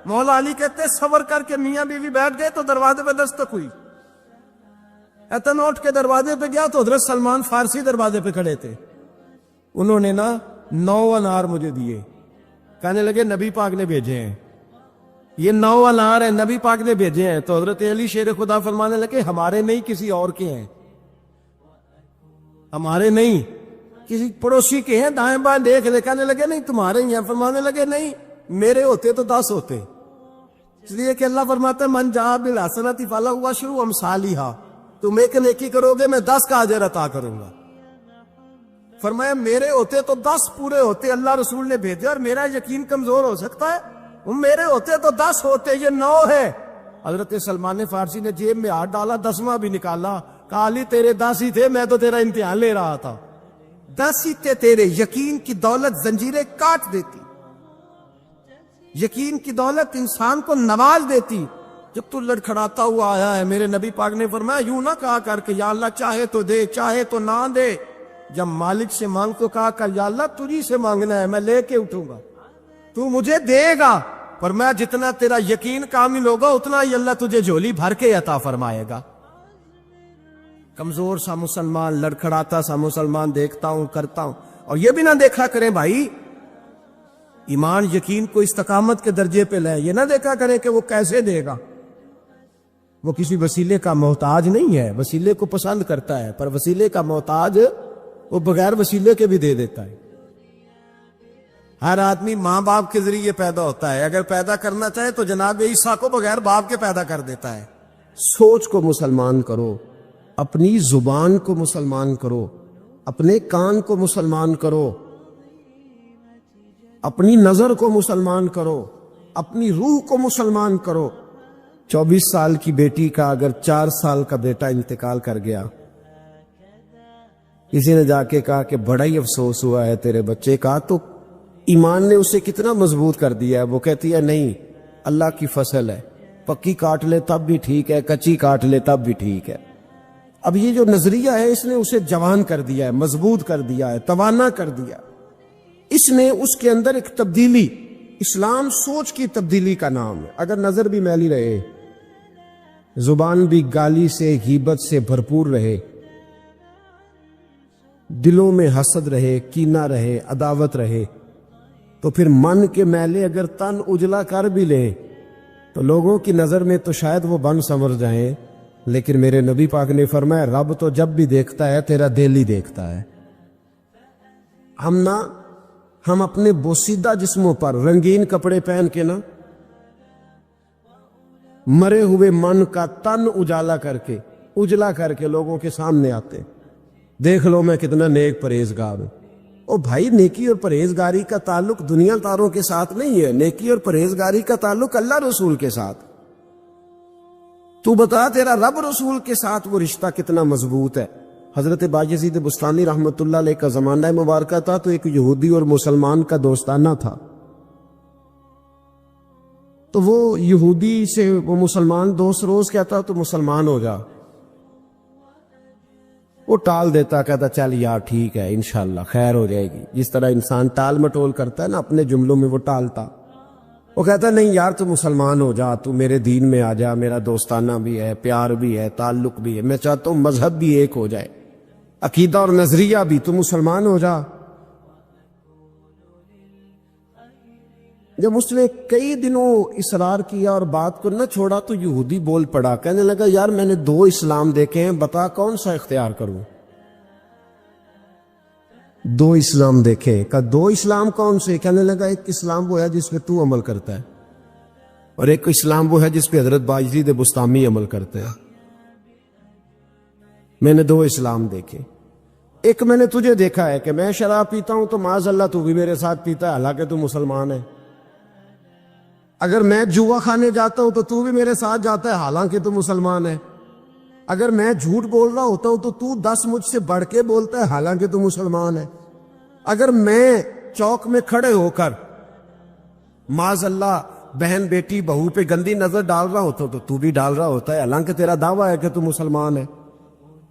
مولا علی کہتے صبر کر کے میاں بیوی بیٹھ گئے تو دروازے پہ دستک ہوئی. ایتن اٹھ کے دروازے پہ گیا تو حضرت سلمان فارسی دروازے پہ کھڑے تھے. انہوں نے 9 انار مجھے دیے. کہنے لگے نبی پاک نے بھیجے ہیں, یہ 9 انار ہیں, نبی پاک نے بھیجے ہیں. تو حضرت علی شیر خدا فرمانے لگے ہمارے نہیں کسی اور کے ہیں, ہمارے نہیں کسی پڑوسی کے ہیں, دائیں بائیں دیکھ لے. کہنے لگے نہیں تمہارے ہی ہیں. فرمانے لگے نہیں میرے ہوتے تو 10 ہوتے. اس لیے کہ اللہ فرماتا ہے من جاء بالحسنۃ فلہ عشر امثالھا, تم ایک نیکی کرو گے میں 10 کا اجر عطا کروں گا. فرمایا میرے ہوتے تو 10 پورے ہوتے, اللہ رسول نے بھیجے, اور میرا یقین کمزور ہو سکتا ہے, میرے ہوتے تو 10 ہوتے, یہ 9 ہے. حضرت سلمان فارسی نے جیب میں ہاتھ ڈالا, 10واں بھی نکالا, کہا علی تیرے 10 ہی تھے, میں تو تیرا امتحان لے رہا تھا. 10 ہی تھے تیرے. یقین کی دولت زنجیریں کاٹ دیتی, یقین کی دولت انسان کو نواز دیتی. جب تو لڑکھڑاتا ہوا آیا ہے, میرے نبی پاک نے فرمایا یوں نہ کہا کر کہ یا اللہ چاہے تو دے چاہے تو نہ دے. جب مالک سے مانگ تو کہا کر یا اللہ تجھی سے مانگنا ہے, میں لے کے اٹھوں گا, تو مجھے دے گا. فرمایا جتنا تیرا یقین کامل ہوگا اتنا ہی اللہ تجھے جھولی بھر کے عطا فرمائے گا. کمزور سا مسلمان, لڑکھڑاتا سا مسلمان دیکھتا ہوں کرتا ہوں. اور یہ بھی نہ دیکھا کریں بھائی ایمان یقین کو استقامت کے درجے پہ لے, یہ نہ دیکھا کریں کہ وہ کیسے دے گا. وہ کسی وسیلے کا محتاج نہیں ہے, وسیلے کو پسند کرتا ہے, پر وسیلے کا محتاج وہ بغیر وسیلے کے بھی دے دیتا ہے. ہر آدمی ماں باپ کے ذریعے پیدا ہوتا ہے, اگر پیدا کرنا چاہے تو جناب عیسیٰ کو بغیر باپ کے پیدا کر دیتا ہے. سوچ کو مسلمان کرو, اپنی زبان کو مسلمان کرو, اپنے کان کو مسلمان کرو, اپنی نظر کو مسلمان کرو, اپنی روح کو مسلمان کرو. 24 سال کی بیٹی کا اگر 4 سال کا بیٹا انتقال کر گیا, کسی نے جا کے کہا کہ بڑا ہی افسوس ہوا ہے تیرے بچے کا, تو ایمان نے اسے کتنا مضبوط کر دیا ہے. وہ کہتی ہے نہیں اللہ کی فصل ہے, پکی کاٹ لے تب بھی ٹھیک ہے, کچی کاٹ لے تب بھی ٹھیک ہے. اب یہ جو نظریہ ہے اس نے اسے جوان کر دیا ہے, مضبوط کر دیا ہے, توانا کر دیا. اس نے اس کے اندر ایک تبدیلی, اسلام سوچ کی تبدیلی کا نام ہے. اگر نظر بھی میلی رہے, زبان بھی گالی سے غیبت سے بھرپور رہے, دلوں میں حسد رہے, کینہ رہے, عداوت رہے, تو پھر من کے میلے اگر تن اجلا کر بھی لیں تو لوگوں کی نظر میں تو شاید وہ بن سنور جائیں, لیکن میرے نبی پاک نے فرمایا رب تو جب بھی دیکھتا ہے تیرا دل ہی دیکھتا ہے. ہم اپنے بوسیدہ جسموں پر رنگین کپڑے پہن کے نا مرے ہوئے من کا تن اجالا کر کے لوگوں کے سامنے آتے, دیکھ لو میں کتنا نیک پرہیزگار ہوں. او بھائی نیکی اور پرہیزگاری کا تعلق دنیا داروں کے ساتھ نہیں ہے, نیکی اور پرہیزگاری کا تعلق اللہ رسول کے ساتھ. تو بتا تیرا رب رسول کے ساتھ وہ رشتہ کتنا مضبوط ہے. حضرت بایزید بستانی رحمت اللہ علیہ کا زمانہ مبارکہ تھا, تو ایک یہودی اور مسلمان کا دوستانہ تھا. تو وہ یہودی سے وہ مسلمان دوست روز کہتا تو مسلمان ہو جا, وہ ٹال دیتا, کہتا چل یار ٹھیک ہے انشاءاللہ خیر ہو جائے گی. جس طرح انسان ٹال مٹول کرتا ہے نا اپنے جملوں میں, وہ ٹالتا. وہ کہتا نہیں یار تو مسلمان ہو جا, تو میرے دین میں آ جا, میرا دوستانہ بھی ہے, پیار بھی ہے, تعلق بھی ہے, میں چاہتا ہوں مذہب بھی ایک ہو جائے, عقیدہ اور نظریہ بھی, تو مسلمان ہو جا. جب اس نے کئی دنوں اصرار کیا اور بات کو نہ چھوڑا تو یہودی بول پڑا, کہنے لگا یار میں نے 2 اسلام دیکھے ہیں, بتا کون سا اختیار کروں. 2 اسلام دیکھے, کہا 2 اسلام کون سے؟ کہنے لگا ایک اسلام وہ ہے جس پہ تو عمل کرتا ہے, اور ایک اسلام وہ ہے جس پہ حضرت بایزید بستامی عمل کرتے ہیں. میں نے 2 اسلام دیکھے. ایک میں نے تجھے دیکھا ہے کہ میں شراب پیتا ہوں تو معاذ اللہ تو بھی میرے ساتھ پیتا ہے, حالانکہ تو مسلمان ہے. اگر میں جوا کھانے جاتا ہوں تو بھی میرے ساتھ جاتا ہے, حالانکہ تو مسلمان ہے. اگر میں جھوٹ بول رہا ہوتا ہوں تو 10 مجھ سے بڑھ کے بولتا ہے, حالانکہ تو مسلمان ہے. اگر میں چوک میں کھڑے ہو کر معاذ اللہ بہن بیٹی بہو پہ گندی نظر ڈال رہا ہوتا ہوں تو بھی ڈال رہا ہوتا ہے, حالانکہ تیرا دعویٰ ہے کہ تو مسلمان ہے.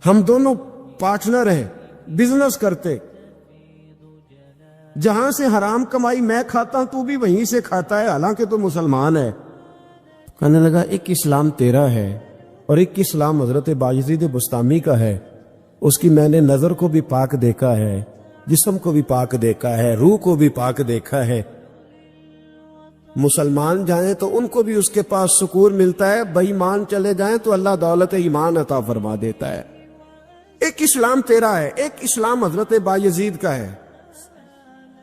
ہم دونوں پارٹنر ہیں, بزنس کرتے, جہاں سے حرام کمائی میں کھاتا ہوں تو بھی وہیں سے کھاتا ہے، حالانکہ تو مسلمان ہے۔ کہنے لگا ایک اسلام تیرا ہے اور ایک اسلام حضرت بایزید بستامی کا ہے، اس کی میں نے نظر کو بھی پاک دیکھا ہے، جسم کو بھی پاک دیکھا ہے، روح کو بھی پاک دیکھا ہے۔ مسلمان جائیں تو ان کو بھی اس کے پاس سکون ملتا ہے، بے ایمان چلے جائیں تو اللہ دولت ایمان عطا فرما دیتا ہے۔ ایک اسلام تیرا ہے، ایک اسلام حضرت بایزید کا ہے،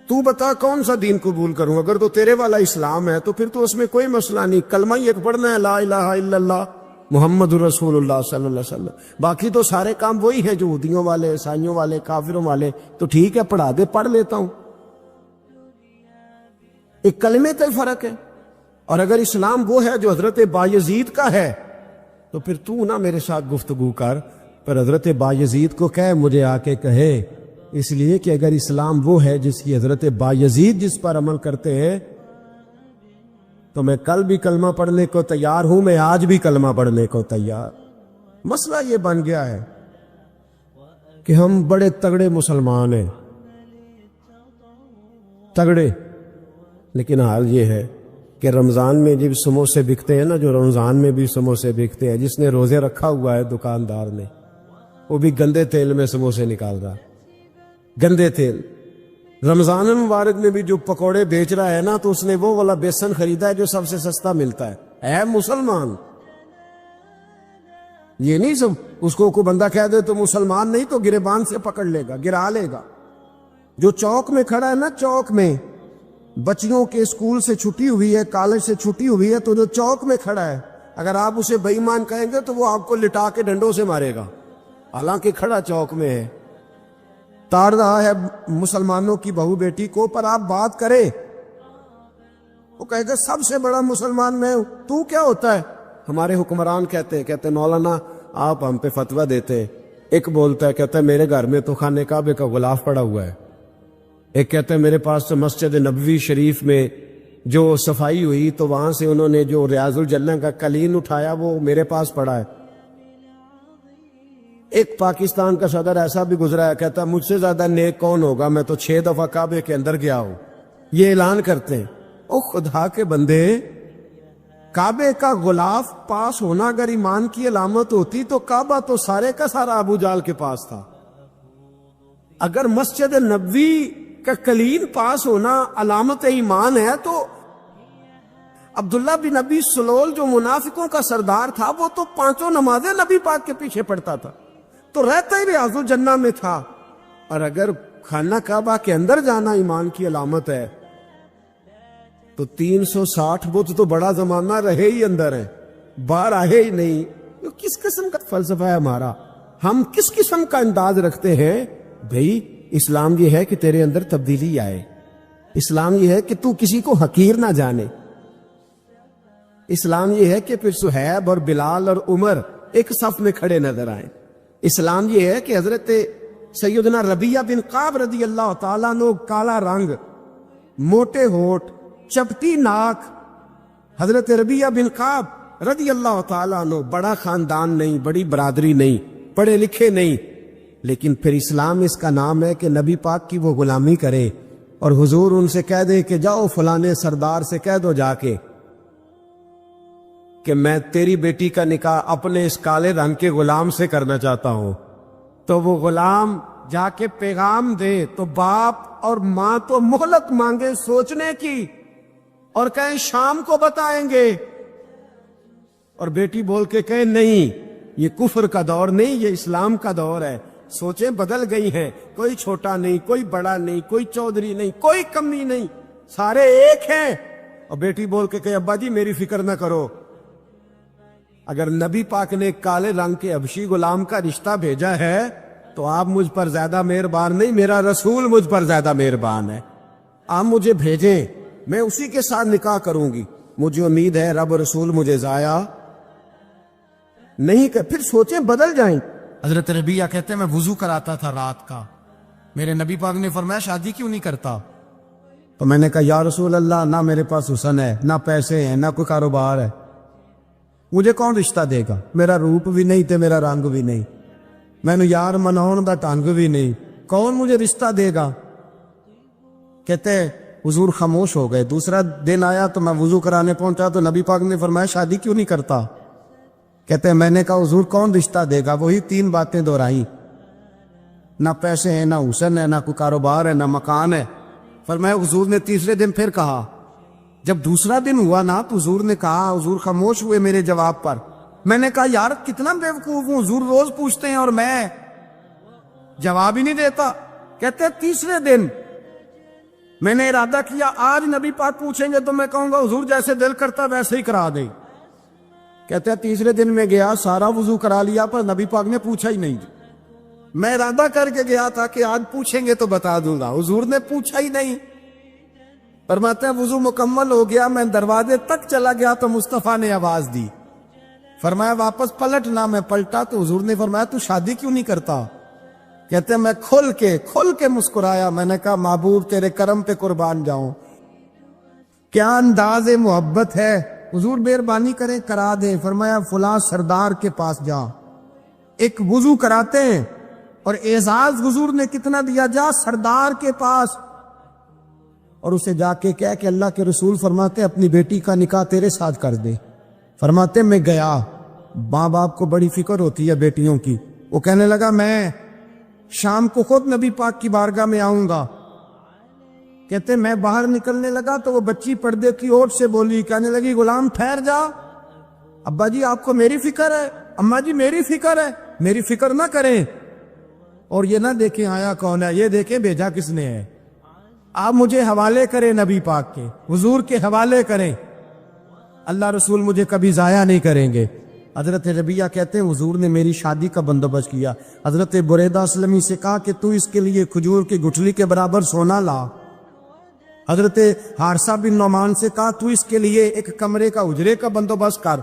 تو بتا کون سا دین قبول کروں؟ اگر تو تیرے والا اسلام ہے تو پھر تو اس میں کوئی مسئلہ نہیں، کلمہ ہی ایک پڑھنا ہے، لا الہ الا اللہ محمد رسول اللہ صلی اللہ علیہ وسلم، باقی تو سارے کام وہی ہیں جو یہودیوں والے، عیسائیوں والے، کافروں والے۔ تو ٹھیک ہے پڑھا دے، پڑھ لیتا ہوں، ایک کلمے کا فرق ہے۔ اور اگر اسلام وہ ہے جو حضرت بایزید کا ہے تو پھر تو نہ میرے ساتھ گفتگو کر، پر حضرت بایزید کو کہے مجھے آ کے کہے، اس لیے کہ اگر اسلام وہ ہے جس کی حضرت بایزید جس پر عمل کرتے ہیں تو میں کل بھی کلمہ پڑھنے کو تیار ہوں، میں آج بھی کلمہ پڑھنے کو تیار۔ مسئلہ یہ بن گیا ہے کہ ہم بڑے تگڑے مسلمان ہیں، تگڑے، لیکن حال یہ ہے کہ رمضان میں جب سموسے بکتے ہیں نا، جو رمضان میں بھی سموسے بکتے ہیں، جس نے روزے رکھا ہوا ہے دکاندار نے، وہ بھی گندے تیل میں سموسے نکال رہا، گندے تیل۔ رمضان المبارک میں بھی جو پکوڑے بیچ رہا ہے نا، تو اس نے وہ والا بیسن خریدا ہے جو سب سے سستا ملتا ہے۔ اے مسلمان، یہ نہیں سب اس کو کوئی بندہ کہہ دے تو مسلمان نہیں تو گریبان سے پکڑ لے گا، گرا لے گا۔ جو چوک میں کھڑا ہے نا، چوک میں بچیوں کے اسکول سے چھٹی ہوئی ہے، کالج سے چھٹی ہوئی ہے، تو جو چوک میں کھڑا ہے اگر آپ اسے بے ایمان کہیں گے تو وہ آپ کو لٹا کے ڈنڈوں سے مارے گا، حالانکہ کھڑا چوک میں ہے، تاڑ رہا ہے مسلمانوں کی بہو بیٹی کو۔ پر آپ بات کرے، وہ کہے گا سب سے بڑا مسلمان میں ہوں، تو کیا ہوتا ہے؟ ہمارے حکمران کہتے ہیں مولانا آپ ہم پہ فتویٰ دیتے، ایک بولتا ہے کہتا ہے میرے گھر میں تو خانہ کعبے کا غلاف پڑا ہوا ہے، ایک کہتا ہے میرے پاس تو مسجد نبوی شریف میں جو صفائی ہوئی تو وہاں سے انہوں نے جو ریاض الجنہ کا قلین اٹھایا وہ میرے پاس پڑا ہے۔ ایک پاکستان کا صدر ایسا بھی گزرا ہے، کہتا ہے مجھ سے زیادہ نیک کون ہوگا، میں تو 6 دفعہ کعبے کے اندر گیا ہوں۔ یہ اعلان کرتے ہیں۔ او خدا کے بندے، کعبے کا غلاف پاس ہونا اگر ایمان کی علامت ہوتی تو کعبہ تو سارے کا سارا ابو جال کے پاس تھا۔ اگر مسجد نبوی کا قلین پاس ہونا علامت ایمان ہے تو عبداللہ بن ابی سلول جو منافقوں کا سردار تھا وہ تو 5 نمازیں نبی پاک کے پیچھے پڑھتا تھا، تو رہتا ہی ریاض الجنہ میں تھا۔ اور اگر خانہ کعبہ کے اندر جانا ایمان کی علامت ہے تو 360 بت تو بڑا زمانہ رہے ہی اندر ہے، باہر آئے ہی نہیں۔ کس قسم کا فلسفہ ہے ہمارا؟ ہم کس قسم کا انداز رکھتے ہیں؟ بھئی اسلام یہ ہے کہ تیرے اندر تبدیلی آئے، اسلام یہ ہے کہ تو کسی کو حقیر نہ جانے، اسلام یہ ہے کہ پھر صہیب اور بلال اور عمر ایک صف میں کھڑے نظر آئیں، اسلام یہ ہے کہ حضرت سیدنا ربیعہ بن قعب رضی اللہ تعالیٰ عنہ، کالا رنگ، موٹے ہونٹ، چپٹی ناک، حضرت ربیعہ بن قعب رضی اللہ تعالیٰ عنہ، بڑا خاندان نہیں، بڑی برادری نہیں، پڑھے لکھے نہیں، لیکن پھر اسلام اس کا نام ہے کہ نبی پاک کی وہ غلامی کرے، اور حضور ان سے کہہ دے کہ جاؤ فلانے سردار سے کہہ دو جا کے کہ میں تیری بیٹی کا نکاح اپنے اس کالے رنگ کے غلام سے کرنا چاہتا ہوں، تو وہ غلام جا کے پیغام دے تو باپ اور ماں تو مہلت مانگے سوچنے کی اور کہیں شام کو بتائیں گے، اور بیٹی بول کے کہیں نہیں یہ کفر کا دور نہیں، یہ اسلام کا دور ہے، سوچیں بدل گئی ہیں، کوئی چھوٹا نہیں، کوئی بڑا نہیں، کوئی چودھری نہیں، کوئی کمی نہیں، سارے ایک ہیں۔ اور بیٹی بول کے کہے ابا جی میری فکر نہ کرو، اگر نبی پاک نے کالے رنگ کے حبشی غلام کا رشتہ بھیجا ہے تو آپ مجھ پر زیادہ مہربان نہیں، میرا رسول مجھ پر زیادہ مہربان ہے، آپ مجھے بھیجیں، میں اسی کے ساتھ نکاح کروں گی، مجھے امید ہے رب رسول مجھے ضائع نہیں کر۔ پھر سوچیں بدل جائیں۔ حضرت ربیعہ کہتے ہیں میں وضو کراتا تھا رات کا، میرے نبی پاک نے فرمایا شادی کیوں نہیں کرتا؟ تو میں نے کہا یا رسول اللہ نہ میرے پاس حسن ہے، نہ پیسے ہیں، نہ کوئی کاروبار ہے، مجھے کون رشتہ دے گا؟ میرا روپ بھی نہیں تے میرا رنگ بھی نہیں، میں نے یار مناؤن دا ٹنگ بھی نہیں، کون مجھے رشتہ دے گا؟ کہتے ہیں حضور خاموش ہو گئے. دوسرا دن آیا تو میں وضو کرانے پہنچا تو نبی پاک نے فرمایا شادی کیوں نہیں کرتا؟ کہتے ہیں میں نے کہا حضور کون رشتہ دے گا؟ وہی 3 باتیں دہرائی، نہ پیسے ہیں، نہ حسن ہے، نہ کوئی کاروبار ہے، نہ مکان ہے. فرمایا حضور نے تیسرے دن پھر کہا. جب دوسرا دن ہوا نا تو حضور نے کہا، حضور خاموش ہوئے میرے جواب پر. میں نے کہا یار کتنا بیوقوف ہوں، حضور روز پوچھتے ہیں اور میں جواب ہی نہیں دیتا. کہتے ہیں تیسرے دن میں نے ارادہ کیا آج نبی پاک پوچھیں گے تو میں کہوں گا حضور جیسے دل کرتا ویسے ہی کرا دے. کہتے ہیں تیسرے دن میں گیا، سارا وضو کرا لیا پر نبی پاک نے پوچھا ہی نہیں. میں ارادہ کر کے گیا تھا کہ آج پوچھیں گے تو بتا دوں گا، حضور نے پوچھا ہی نہیں. فرماتے ہیں وضو مکمل ہو گیا، میں دروازے تک چلا گیا تو مصطفیٰ نے آواز دی. فرمایا واپس پلٹنا. میں پلٹا تو حضور نے فرمایا تو شادی کیوں نہیں کرتا؟ کہتے ہیں میں کھل کے مسکرایا. میں نے کہا محبوب تیرے کرم پہ قربان جاؤں، کیا انداز محبت ہے، حضور مہربانی کریں کرا دیں. فرمایا فلاں سردار کے پاس جا، ایک وضو کراتے ہیں. اور اعزاز حضور نے کتنا دیا، جا سردار کے پاس اور اسے جا کے کہہ کہ اللہ کے رسول فرماتے اپنی بیٹی کا نکاح تیرے ساتھ کر دے. فرماتے میں گیا، ماں باپ کو بڑی فکر ہوتی ہے بیٹیوں کی. وہ کہنے لگا میں شام کو خود نبی پاک کی بارگاہ میں آؤں گا. کہتے میں باہر نکلنے لگا تو وہ بچی پردے کی اوٹ سے بولی، کہنے لگی غلام ٹھہر جا، ابا جی آپ کو میری فکر ہے، اماں جی میری فکر ہے، میری فکر نہ کریں. اور یہ نہ دیکھیں آیا کون ہے، یہ دیکھیں بھیجا کس نے ہے. آپ مجھے حوالے کریں نبی پاک کے، حضور کے حوالے کریں، اللہ رسول مجھے کبھی ضائع نہیں کریں گے. حضرت ربیہ کہتے ہیں حضور نے میری شادی کا بندوبست کیا. حضرت بریدہ اسلمی سے کہا کہ تو اس کے لیے کھجور کی گٹھلی کے برابر سونا لا. حضرت حارثہ بن نعمان سے کہا تو اس کے لیے ایک کمرے کا اجرے کا بندوبست کر.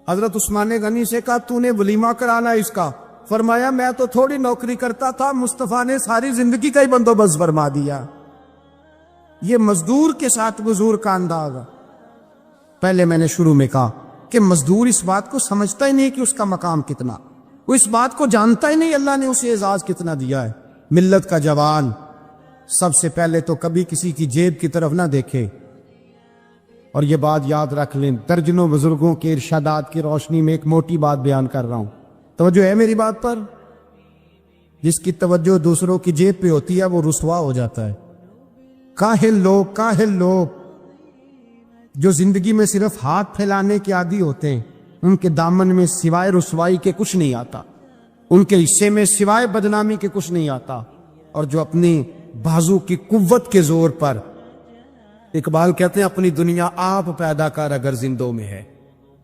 حضرت عثمان غنی سے کہا تو نے ولیمہ کرانا اس کا. فرمایا میں تو تھوڑی نوکری کرتا تھا، مصطفیٰ نے ساری زندگی کا ہی بندوبست فرما دیا. یہ مزدور کے ساتھ حضور کا انداز. پہلے میں نے شروع میں کہا کہ مزدور اس بات کو سمجھتا ہی نہیں کہ اس کا مقام کتنا، وہ اس بات کو جانتا ہی نہیں اللہ نے اسے اعزاز کتنا دیا ہے. ملت کا جوان سب سے پہلے تو کبھی کسی کی جیب کی طرف نہ دیکھے. اور یہ بات یاد رکھ لیں، درجنوں بزرگوں کے ارشادات کی روشنی میں ایک موٹی بات بیان کر رہا ہوں. توجہ ہے میری بات پر؟ جس کی توجہ دوسروں کی جیب پہ ہوتی ہے وہ رسوا ہو جاتا ہے. کاہل لوگ جو زندگی میں صرف ہاتھ پھیلانے کے عادی ہوتے ہیں، ان کے دامن میں سوائے رسوائی کے کچھ نہیں آتا، ان کے حصے میں سوائے بدنامی کے کچھ نہیں آتا. اور جو اپنی بازو کی قوت کے زور پر، اقبال کہتے ہیں اپنی دنیا آپ پیدا کر اگر زندوں میں ہے،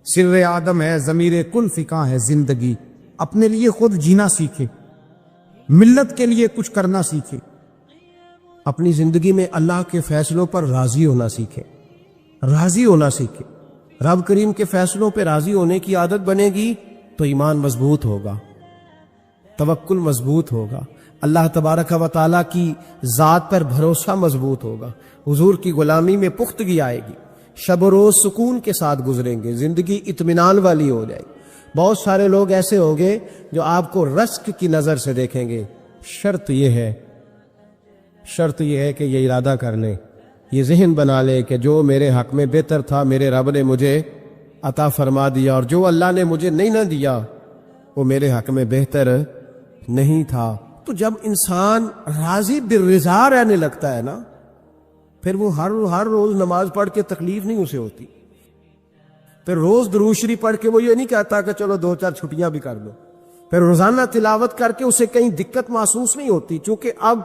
سر آدم ہے ضمیر کل فقاں ہے زندگی. اپنے لیے خود جینا سیکھے، ملت کے لیے کچھ کرنا سیکھے، اپنی زندگی میں اللہ کے فیصلوں پر راضی ہونا سیکھے. رب کریم کے فیصلوں پہ راضی ہونے کی عادت بنے گی تو ایمان مضبوط ہوگا، توکل مضبوط ہوگا، اللہ تبارک و تعالیٰ کی ذات پر بھروسہ مضبوط ہوگا، حضور کی غلامی میں پختگی آئے گی، شب و روز سکون کے ساتھ گزریں گے، زندگی اطمینان والی ہو جائے گی. بہت سارے لوگ ایسے ہوں گے جو آپ کو رزق کی نظر سے دیکھیں گے. شرط یہ ہے کہ یہ ارادہ کر لیں، یہ ذہن بنا لے کہ جو میرے حق میں بہتر تھا میرے رب نے مجھے عطا فرما دیا، اور جو اللہ نے مجھے نہیں نہ دیا وہ میرے حق میں بہتر نہیں تھا. تو جب انسان راضی بالرضا رہنے لگتا ہے نا، پھر وہ ہر روز نماز پڑھ کے تکلیف نہیں اسے ہوتی، پھر روز درود شریف پڑھ کے وہ یہ نہیں کہتا کہ چلو 2-4 چھٹیاں بھی کر لو، پھر روزانہ تلاوت کر کے اسے کہیں دقت محسوس نہیں ہوتی، چونکہ اب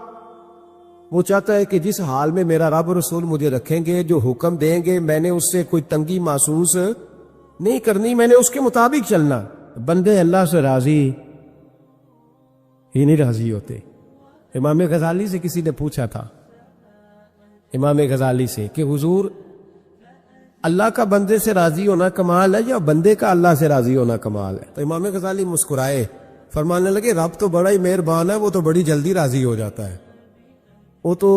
وہ چاہتا ہے کہ جس حال میں میرا رب رسول مجھے رکھیں گے، جو حکم دیں گے میں نے اس سے کوئی تنگی محسوس نہیں کرنی، میں نے اس کے مطابق چلنا. بندے اللہ سے راضی ہی نہیں راضی ہوتے. امام غزالی سے کسی نے پوچھا تھا، امام غزالی سے، کہ حضور اللہ کا بندے سے راضی ہونا کمال ہے یا بندے کا اللہ سے راضی ہونا کمال ہے؟ تو امام غزالی مسکرائے، فرمانے لگے رب تو بڑا ہی مہربان ہے، وہ تو بڑی جلدی راضی ہو جاتا ہے. وہ تو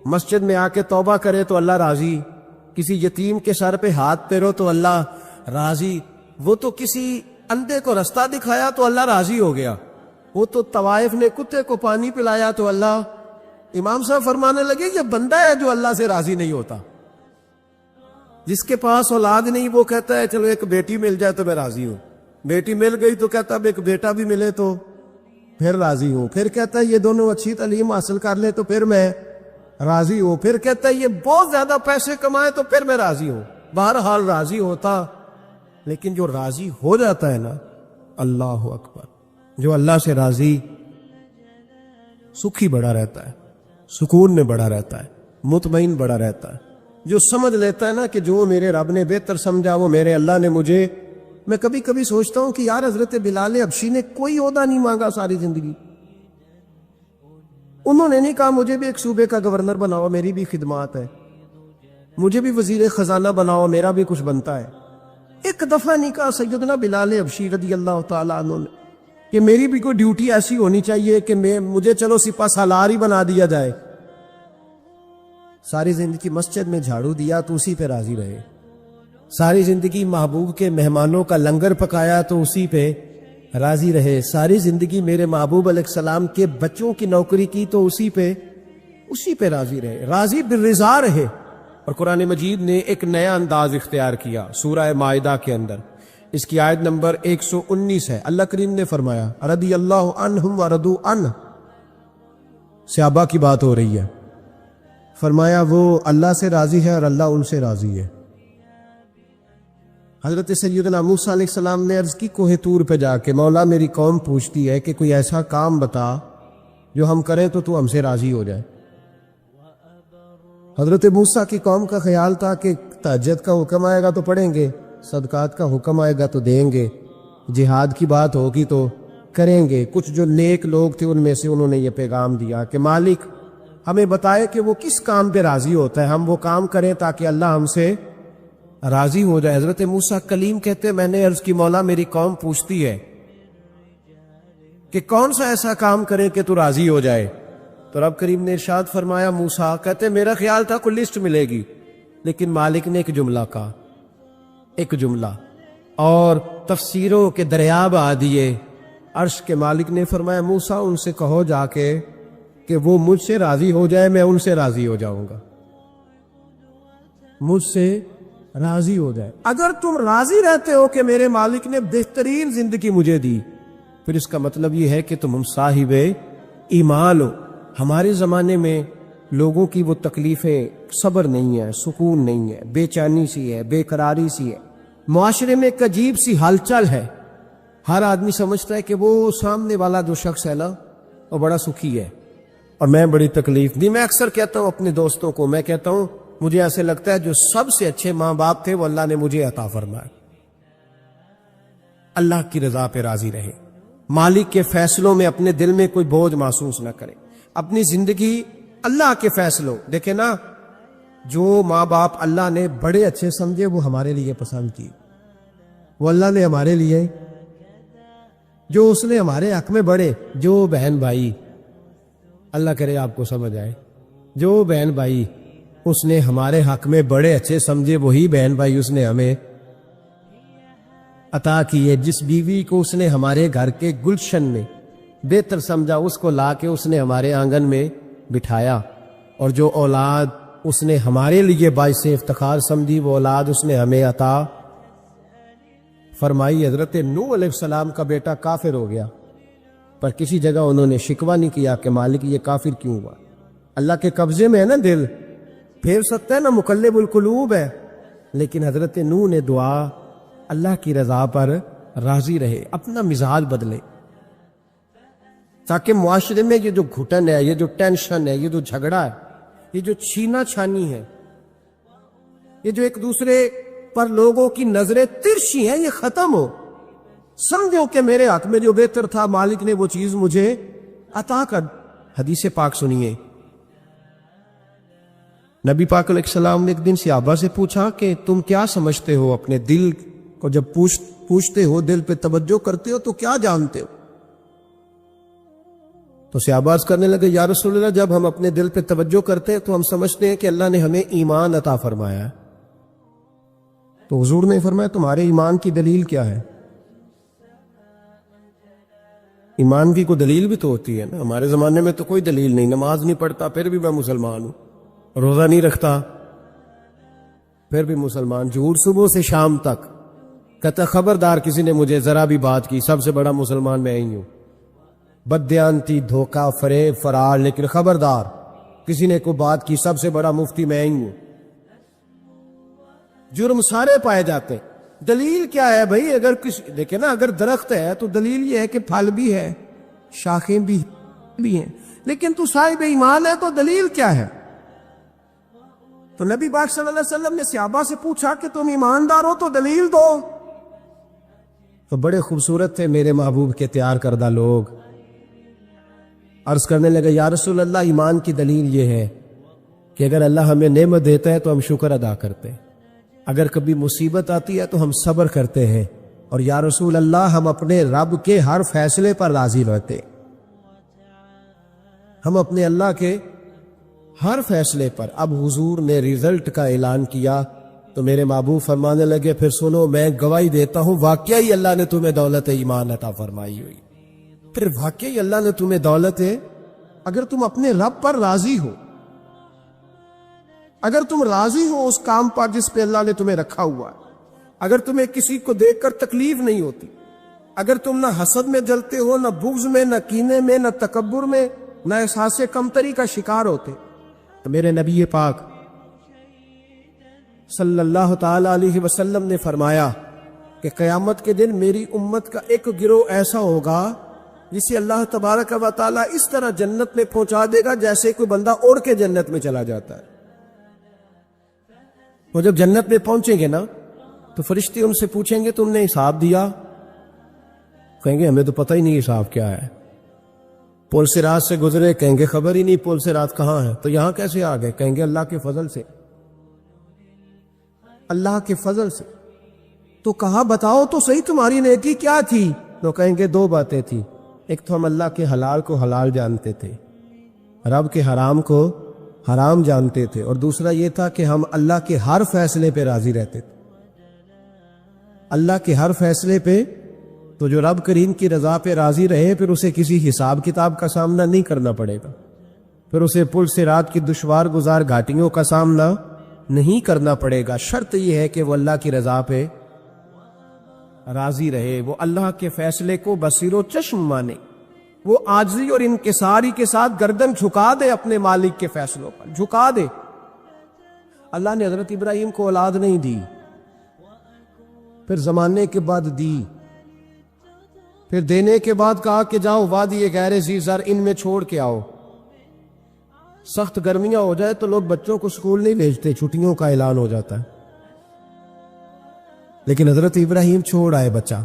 مسجد میں آ کے توبہ کرے تو اللہ راضی، کسی یتیم کے سر پہ ہاتھ پھیرو تو اللہ راضی، وہ تو کسی اندھے کو رستہ دکھایا تو اللہ راضی ہو گیا، وہ تو طوائف نے کتے کو پانی پلایا تو اللہ امام صاحب فرمانے لگے یہ بندہ ہے جو اللہ سے راضی نہیں ہوتا. جس کے پاس اولاد نہیں وہ کہتا ہے چلو ایک بیٹی مل جائے تو میں راضی ہوں. بیٹی مل گئی تو کہتا اب ایک بیٹا بھی ملے تو پھر راضی ہوں. پھر کہتا ہے یہ دونوں اچھی تعلیم حاصل کر لے تو پھر میں راضی ہوں. پھر کہتا ہے یہ بہت زیادہ پیسے کمائے تو پھر میں راضی ہوں. بہرحال راضی ہوتا. لیکن جو راضی ہو جاتا ہے نا، اللہ اکبر، جو اللہ سے راضی، سکھی بڑا رہتا ہے، سکون میں بڑا رہتا ہے، مطمئن بڑا رہتا ہے. جو سمجھ لیتا ہے نا کہ جو میرے رب نے بہتر سمجھا وہ میرے اللہ نے مجھے. میں کبھی کبھی سوچتا ہوں کہ یار حضرت بلال حبشی نے کوئی عہدہ نہیں مانگا ساری زندگی. انہوں نے نہیں کہا مجھے بھی ایک صوبے کا گورنر بناؤ میری بھی خدمات ہے، مجھے بھی وزیر خزانہ بناؤ میرا بھی کچھ بنتا ہے. ایک دفعہ نہیں کہا سیدنا بلال حبشی رضی اللہ تعالیٰ عنہ نے کہ میری بھی کوئی ڈیوٹی ایسی ہونی چاہیے کہ مجھے چلو سپہ سالار ہی بنا دیا جائے. ساری زندگی مسجد میں جھاڑو دیا تو اسی پہ راضی رہے. ساری زندگی محبوب کے مہمانوں کا لنگر پکایا تو اسی پہ راضی رہے. ساری زندگی میرے محبوب علیہ السلام کے بچوں کی نوکری کی تو اسی پہ راضی رہے. راضی بالرضا رہے. اور قرآن مجید نے ایک نیا انداز اختیار کیا سورہ مائدہ کے اندر. اس کی آیت نمبر 119 ہے. اللہ کریم نے فرمایا رضی اللہ عنہم ورضوا عنہ. صحابہ کی بات ہو رہی ہے. فرمایا وہ اللہ سے راضی ہے اور اللہ ان سے راضی ہے. حضرت سیدنا موسیٰ علیہ السلام نے عرض کی کوہ طور پہ جا کے مولا میری قوم پوچھتی ہے کہ کوئی ایسا کام بتا جو ہم کریں تو ہم سے راضی ہو جائے. حضرت موسیٰ کی قوم کا خیال تھا کہ تہجد کا حکم آئے گا تو پڑھیں گے، صدقات کا حکم آئے گا تو دیں گے، جہاد کی بات ہوگی تو کریں گے. کچھ جو نیک لوگ تھے ان میں سے انہوں نے یہ پیغام دیا کہ مالک ہمیں بتائے کہ وہ کس کام پہ راضی ہوتا ہے، ہم وہ کام کریں تاکہ اللہ ہم سے راضی ہو جائے. حضرت موسیٰ کلیم کہتے میں نے عرض کی مولا میری قوم پوچھتی ہے کہ کون سا ایسا کام کریں کہ تو راضی ہو جائے. تو رب کریم نے ارشاد فرمایا موسیٰ کہتے میرا خیال تھا کوئی لسٹ ملے گی، لیکن مالک نے ایک جملہ کہا، ایک جملہ، اور تفسیروں کے دریا بہا دیے. عرش کے مالک نے فرمایا موسیٰ ان سے کہو جا کے کہ وہ مجھ سے راضی ہو جائے میں ان سے راضی ہو جاؤں گا. مجھ سے راضی ہو جائے. اگر تم راضی رہتے ہو کہ میرے مالک نے بہترین زندگی مجھے دی پھر اس کا مطلب یہ ہے کہ تم صاحب ایمان ہو. ہمارے زمانے میں لوگوں کی وہ تکلیفیں صبر نہیں ہے، سکون نہیں ہے، بے چینی سی ہے، بے قراری سی ہے. معاشرے میں ایک عجیب سی ہلچل ہے. ہر آدمی سمجھتا ہے کہ وہ سامنے والا جو شخص ہے نا وہ بڑا سکھی ہے اور میں بڑی تکلیف دی. میں اکثر کہتا ہوں اپنے دوستوں کو، میں کہتا ہوں مجھے ایسے لگتا ہے جو سب سے اچھے ماں باپ تھے وہ اللہ نے مجھے عطا فرمایا. اللہ کی رضا پہ راضی رہے، مالک کے فیصلوں میں اپنے دل میں کوئی بوجھ محسوس نہ کرے، اپنی زندگی اللہ کے فیصلوں. دیکھیں نا جو ماں باپ اللہ نے بڑے اچھے سمجھے وہ ہمارے لیے پسند کی، وہ اللہ نے ہمارے لیے جو اس نے ہمارے حق میں بڑے، جو بہن بھائی اللہ کرے آپ کو سمجھ آئے، جو بہن بھائی اس نے ہمارے حق میں بڑے اچھے سمجھے وہی بہن بھائی اس نے ہمیں عطا کیے. جس بیوی کو اس نے ہمارے گھر کے گلشن میں بہتر سمجھا اس کو لا کے اس نے ہمارے آنگن میں بٹھایا، اور جو اولاد اس نے ہمارے لیے باعث افتخار سمجھی وہ اولاد اس نے ہمیں عطا فرمائی. حضرت نوح علیہ السلام کا بیٹا کافر ہو گیا پر کسی جگہ انہوں نے شکوہ نہیں کیا کہ مالک یہ کافر کیوں ہوا. اللہ کے قبضے میں ہے نا دل، پھیر سکتا ہے نا، مقلب القلوب ہے. لیکن حضرت نوح نے دعا اللہ کی رضا پر راضی رہے، اپنا مزاج بدلے تاکہ معاشرے میں یہ جو گھٹن ہے، یہ جو ٹینشن ہے، یہ جو جھگڑا ہے، یہ جو چھینا چھانی ہے، یہ جو ایک دوسرے پر لوگوں کی نظریں ترشی ہیں، یہ ختم ہو. سمجھو کہ میرے حق میں جو بہتر تھا مالک نے وہ چیز مجھے عطا کر. حدیث پاک سنیے. نبی پاک علیہ السلام نے ایک دن صحابہ سے پوچھا کہ تم کیا سمجھتے ہو، اپنے دل کو جب پوچھتے ہو، دل پہ توجہ کرتے ہو تو کیا جانتے ہو؟ تو صحابہ عرض کرنے لگے یا رسول اللہ جب ہم اپنے دل پہ توجہ کرتے ہیں تو ہم سمجھتے ہیں کہ اللہ نے ہمیں ایمان عطا فرمایا ہے. تو حضور نے فرمایا تمہارے ایمان کی دلیل کیا ہے؟ ایمان کی کوئی دلیل بھی تو ہوتی ہے نا. ہمارے زمانے میں تو کوئی دلیل نہیں. نماز نہیں پڑھتا پھر بھی میں مسلمان ہوں, روزہ نہیں رکھتا پھر بھی مسلمان. جھوٹ صبح سے شام تک. کہتا خبردار کسی نے مجھے ذرا بھی بات کی, سب سے بڑا مسلمان میں ہی ہوں. بددیانتی, دھوکہ, فریب, فرار, لیکن خبردار کسی نے کوئی بات کی, سب سے بڑا مفتی میں ہی ہوں. جرم سارے پائے جاتے ہیں. دلیل کیا ہے بھائی؟ اگر دیکھیں نا, اگر درخت ہے تو دلیل یہ ہے کہ پھل بھی ہے, شاخیں بھی ہیں, لیکن تو صاحب ایمان ہے تو دلیل کیا ہے؟ تو نبی پاک صلی اللہ علیہ وسلم نے صحابہ سے پوچھا کہ تم ایماندار ہو تو دلیل دو. تو بڑے خوبصورت تھے میرے محبوب کے تیار کردہ لوگ. عرض کرنے لگے یا رسول اللہ, ایمان کی دلیل یہ ہے کہ اگر اللہ ہمیں نعمت دیتا ہے تو ہم شکر ادا کرتے ہیں, اگر کبھی مصیبت آتی ہے تو ہم صبر کرتے ہیں, اور یا رسول اللہ ہم اپنے رب کے ہر فیصلے پر راضی رہتے. ہم اپنے اللہ کے ہر فیصلے پر. اب حضور نے رزلٹ کا اعلان کیا تو میرے محبوب فرمانے لگے پھر سنو, میں گواہی دیتا ہوں واقعی اللہ نے تمہیں دولت ایمان عطا فرمائی ہوئی. پھر واقعی اللہ نے تمہیں دولت ہے, اگر تم اپنے رب پر راضی ہو, اگر تم راضی ہو اس کام پر جس پہ اللہ نے تمہیں رکھا ہوا ہے, اگر تمہیں کسی کو دیکھ کر تکلیف نہیں ہوتی, اگر تم نہ حسد میں جلتے ہو, نہ بغض میں, نہ کینے میں, نہ تکبر میں, نہ احساس کمتری کا شکار ہوتے, تو میرے نبی پاک صلی اللہ تعالی علیہ وسلم نے فرمایا کہ قیامت کے دن میری امت کا ایک گروہ ایسا ہوگا جسے اللہ تبارک و تعالیٰ اس طرح جنت میں پہنچا دے گا جیسے کوئی بندہ اڑ کے جنت میں چلا جاتا ہے. وہ جب جنت میں پہنچیں گے نا تو فرشتے ان سے پوچھیں گے تم نے حساب دیا؟ کہیں گے ہمیں تو پتہ ہی نہیں حساب کیا ہے. پل سے رات سے گزرے, کہیں گے خبر ہی نہیں پل سے رات کہاں ہے. تو یہاں کیسے آ گئے؟ کہیں گے اللہ کے فضل سے, اللہ کے فضل سے. تو کہا بتاؤ تو صحیح تمہاری نیکی کیا تھی؟ تو کہیں گے دو باتیں تھی. ایک تو ہم اللہ کے حلال کو حلال جانتے تھے, رب کے حرام کو حرام جانتے تھے, اور دوسرا یہ تھا کہ ہم اللہ کے ہر فیصلے پہ راضی رہتے تھے. اللہ کے ہر فیصلے پہ, تو جو رب کریم کی رضا پہ راضی رہے پھر اسے کسی حساب کتاب کا سامنا نہیں کرنا پڑے گا, پھر اسے پل سے رات کی دشوار گزار گھاٹیوں کا سامنا نہیں کرنا پڑے گا. شرط یہ ہے کہ وہ اللہ کی رضا پہ راضی رہے, وہ اللہ کے فیصلے کو بصیر و چشم مانے, وہ عاجزی اور انکساری کے ساتھ گردن جھکا دے, اپنے مالک کے فیصلوں پر جھکا دے. اللہ نے حضرت ابراہیم کو اولاد نہیں دی, پھر زمانے کے بعد دی, پھر دینے کے بعد کہا کہ جاؤ وادی غیر ذی زر ان میں چھوڑ کے آؤ. سخت گرمیاں ہو جائے تو لوگ بچوں کو اسکول نہیں بھیجتے, چھٹیوں کا اعلان ہو جاتا ہے, لیکن حضرت ابراہیم چھوڑ آئے بچہ.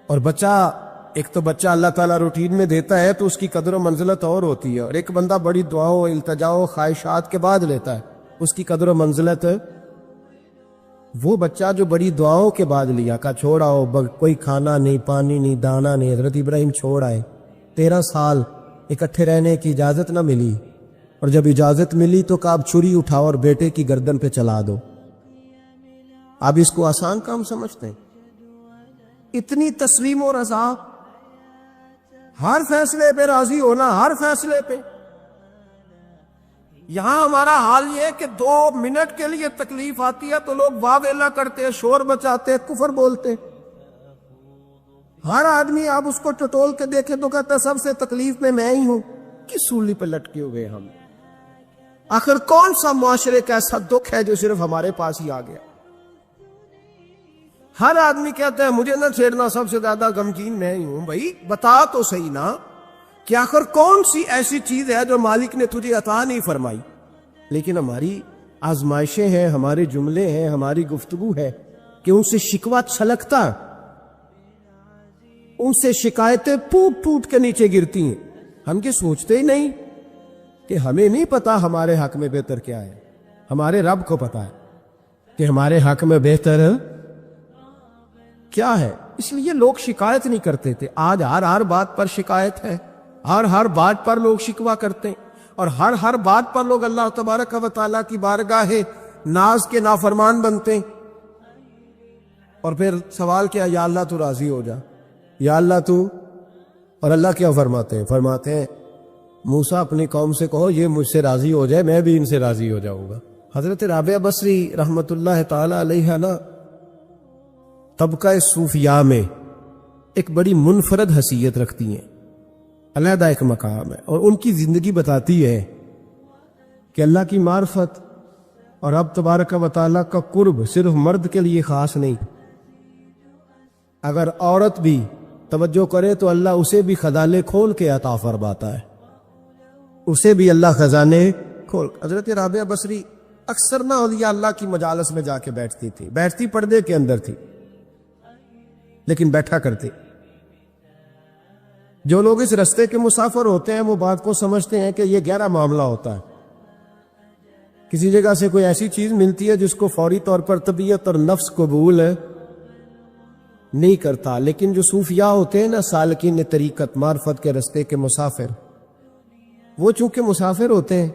اور بچہ, ایک تو بچہ اللہ تعالیٰ روٹین میں دیتا ہے تو اس کی قدر و منزلت اور ہوتی ہے, اور ایک بندہ بڑی دعاؤں, التجاؤں, خواہشات کے بعد لیتا ہے, اس کی قدر و منزلت. وہ بچہ جو بڑی دعاؤں کے بعد لیا, کا چھوڑ آؤ, کوئی کھانا نہیں, پانی نہیں, دانا نہیں, حضرت ابراہیم چھوڑ آئے. 13 سال اکٹھے رہنے کی اجازت نہ ملی, اور جب اجازت ملی تو کہا اب چھری اٹھاؤ اور بیٹے کی گردن پہ چلا دو. آپ اس کو آسان کام سمجھتے ہیں؟ اتنی تسلیم و رضا, ہر فیصلے پہ راضی ہونا, ہر فیصلے پہ. یہاں ہمارا حال یہ ہے کہ 2 منٹ کے لیے تکلیف آتی ہے تو لوگ واہ ویلا کرتے, شور بچاتے, کفر بولتے. ہر آدمی آپ اس کو ٹٹول کے دیکھیں تو کہتا سب سے تکلیف میں ہی ہوں. کس سولی پہ لٹکے ہوئے ہم؟ آخر کون سا معاشرے کا ایسا دکھ ہے جو صرف ہمارے پاس ہی آ گیا؟ ہر آدمی کہتا ہے مجھے نہ چھیڑنا, سب سے زیادہ غمگین میں ہی ہوں. بھائی بتا تو صحیح نا کہ آخر کون سی ایسی چیز ہے جو مالک نے تجھے عطا نہیں فرمائی؟ لیکن ہماری آزمائشیں ہیں, ہمارے جملے ہیں, ہماری گفتگو ہے کہ ان سے شکوہ چھلکتا, ان سے شکایتیں پوٹ پوٹ کے نیچے گرتی ہیں. ہم یہ سوچتے ہی نہیں کہ ہمیں نہیں پتا ہمارے حق میں بہتر کیا ہے, ہمارے رب کو پتا ہے کہ ہمارے حق میں بہتر کیا ہے. اس لیے لوگ شکایت نہیں کرتے تھے. آج ہر بات پر شکایت ہے, ہر بات پر لوگ شکوہ کرتے ہیں, اور ہر بات پر لوگ اللہ تبارک و تعالیٰ کی بارگاہ ناز کے نافرمان بنتے ہیں. اور پھر سوال کیا, یا اللہ تو راضی ہو جا, یا اللہ تو اور اللہ کیا فرماتے ہیں؟ فرماتے ہیں موسیٰ اپنی قوم سے کہو یہ مجھ سے راضی ہو جائے میں بھی ان سے راضی ہو جاؤں گا۔ حضرت رابعہ بصری رحمت اللہ تعالی علیہ نا طبقہ صوفیاء میں ایک بڑی منفرد حیثیت رکھتی ہیں، علیحدہ ایک مقام ہے، اور ان کی زندگی بتاتی ہے کہ اللہ کی معرفت اور رب تبارک و تعالیٰ کا قرب صرف مرد کے لیے خاص نہیں، اگر عورت بھی توجہ کرے تو اللہ اسے بھی خزانے کھول کے عطا فرماتا ہے، اسے بھی اللہ خزانے کھول۔ حضرت رابعہ بصری اکثر نہ اولیاء اللہ کی مجالس میں جا کے بیٹھتی تھی، بیٹھتی پردے کے اندر تھی لیکن بیٹھا کرتی۔ جو لوگ اس رستے کے مسافر ہوتے ہیں وہ بات کو سمجھتے ہیں کہ یہ گہرا معاملہ ہوتا ہے، کسی جگہ سے کوئی ایسی چیز ملتی ہے جس کو فوری طور پر طبیعت اور نفس قبول نہیں کرتا، لیکن جو صوفیاء ہوتے ہیں نا، سالکین طریقت، معرفت کے رستے کے مسافر، وہ چونکہ مسافر ہوتے ہیں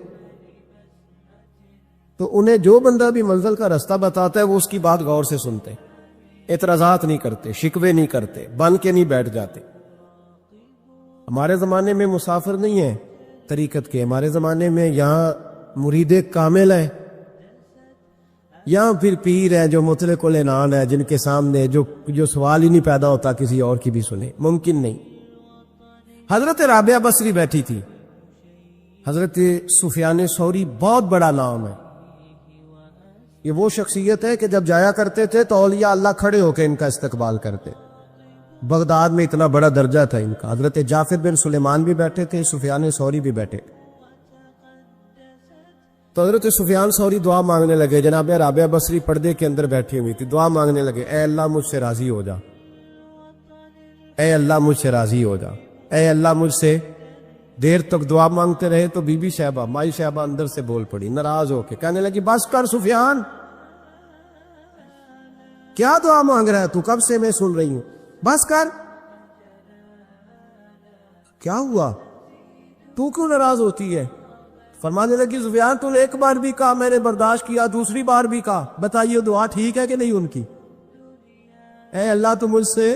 تو انہیں جو بندہ بھی منزل کا رستہ بتاتا ہے وہ اس کی بات غور سے سنتے، اعتراضات نہیں کرتے، شکوے نہیں کرتے، بن کے نہیں بیٹھ جاتے۔ ہمارے زمانے میں مسافر نہیں ہیں طریقت کے، ہمارے زمانے میں یہاں مرید کامل ہے، یہاں پھر پیر ہیں جو مطلق العنان ہے، جن کے سامنے جو سوال ہی نہیں پیدا ہوتا کسی اور کی بھی سنے، ممکن نہیں۔ حضرت رابعہ بصری بیٹھی تھی، حضرت سفیان ثوری بہت بڑا نام ہے، یہ وہ شخصیت ہے کہ جب جایا کرتے تھے تو اولیاء اللہ کھڑے ہو کے ان کا استقبال کرتے، بغداد میں اتنا بڑا درجہ تھا ان کا۔ حضرت جعفر بن سلیمان بھی بیٹھے تھے، سفیان ثوری بھی بیٹھے تھے۔ تو حضرت سفیان ثوری دعا مانگنے لگے، جناب رابعہ بصری پردے کے اندر بیٹھی ہوئی تھی، دعا مانگنے لگے، اے اللہ مجھ سے راضی ہو جا، اے اللہ مجھ سے راضی ہو جا، اے اللہ مجھ سے۔ دیر تک دعا مانگتے رہے تو بی بی شہبہ، مائی شہبہ اندر سے بول پڑی ناراض ہو کے، کہنے لگی بس کر سفیان، کیا دعا مانگ رہا ہے تو، کب سے میں سن رہی ہوں، بس کر، کیا ہوا، تو کیوں ناراض ہوتی ہے؟ فرمانے لگی سفیان تو نے ایک بار بھی کہا میں نے برداشت کیا، دوسری بار بھی کہا، بتائیے دعا ٹھیک ہے کہ نہیں ان کی؟ اے اللہ تو مجھ سے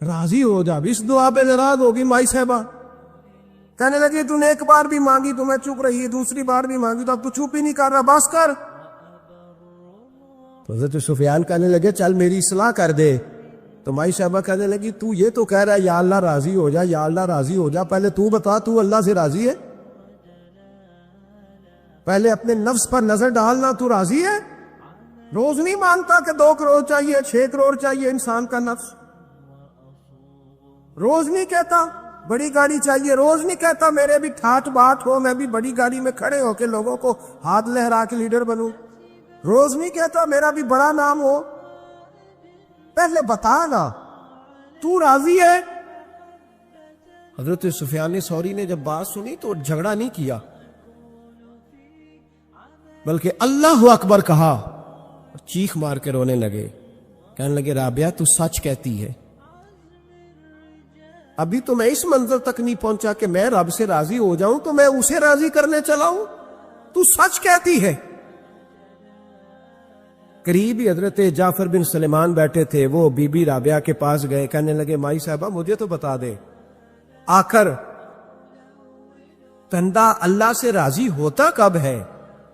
راضی ہو جا، اس دعا پہ ناراض ہوگی مائی صاحبہ، کہنے لگی تو نے ایک بار بھی مانگی تو میں چپ رہی، دوسری بار بھی مانگی تو اب تو چپ ہی نہیں کر رہا، بس کر۔ تو حضرت سفیان کہنے لگے چل میری اصلاح کر دے، تو مائی صاحبہ کہنے لگی تو یہ تو کہہ رہا ہے یا اللہ راضی ہو جا، یا اللہ راضی ہو جا، پہلے تو بتا تو اللہ سے راضی ہے؟ پہلے اپنے نفس پر نظر ڈالنا، تو راضی ہے؟ روز نہیں مانگتا کہ 2 کروڑ چاہیے، 6 کروڑ چاہیے انسان کا نفس، روز نہیں کہتا بڑی گاڑی چاہیے، روز نہیں کہتا میرے بھی ٹھاٹ باٹ ہو، میں بھی بڑی گاڑی میں کھڑے ہو کے لوگوں کو ہاتھ لہرا کے لیڈر بنوں، روز نہیں کہتا میرا بھی بڑا نام ہو، پہلے بتا نا تو راضی ہے؟ حضرت سفیان ثوری نے جب بات سنی تو جھگڑا نہیں کیا، بلکہ اللہ اکبر کہا، چیخ مار کے رونے لگے، کہنے لگے رابعہ تو سچ کہتی ہے، ابھی تو میں اس منزل تک نہیں پہنچا کہ میں رب سے راضی ہو جاؤں تو میں اسے راضی کرنے چلا ہوں، تو سچ کہتی ہے۔ قریب ہی حضرت جعفر بن سلیمان بیٹھے تھے، وہ بی بی رابعہ کے پاس گئے، کہنے لگے مائی صاحبہ مجھے تو بتا دے آخر بندہ اللہ سے راضی ہوتا کب ہے،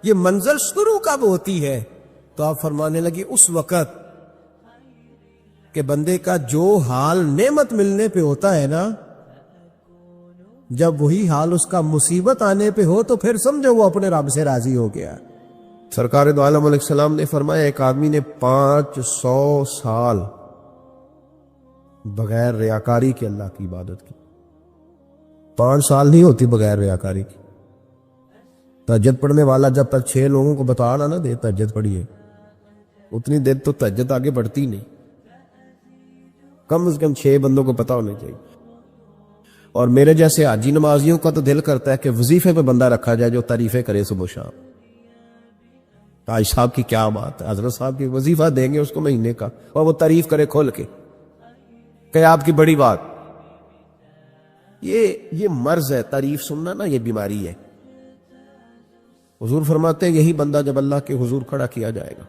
یہ منزل شروع کب ہوتی ہے؟ تو آپ فرمانے لگی اس وقت کہ بندے کا جو حال نعمت ملنے پہ ہوتا ہے نا، جب وہی حال اس کا مصیبت آنے پہ ہو تو پھر سمجھو وہ اپنے رب سے راضی ہو گیا۔ سرکار دو عالم علیہ السلام نے فرمایا ایک آدمی نے 500 سال بغیر ریاکاری کے اللہ کی عبادت کی، 5 سال نہیں ہوتی بغیر ریاکاری کی۔ تہجد پڑھنے والا جب تک 6 لوگوں کو بتا رہا نہ دے تہجد پڑھیے، اتنی دیر تو تہجد آگے بڑھتی نہیں، کم از کم 6 بندوں کو پتا ہونا چاہیے۔ اور میرے جیسے حاجی نمازیوں کا تو دل کرتا ہے کہ وظیفے پہ بندہ رکھا جائے جو تعریفیں کرے صبح و شام۔ حاج صاحب کی کیا بات ہے، حضرت صاحب کی وظیفہ دیں گے اس کو مہینے کا، اور وہ تعریف کرے کھول کے کہ آپ کی بڑی بات۔ یہ مرض ہے، تعریف سننا نا، یہ بیماری ہے۔ حضور فرماتے ہیں یہی بندہ جب اللہ کے حضور کھڑا کیا جائے گا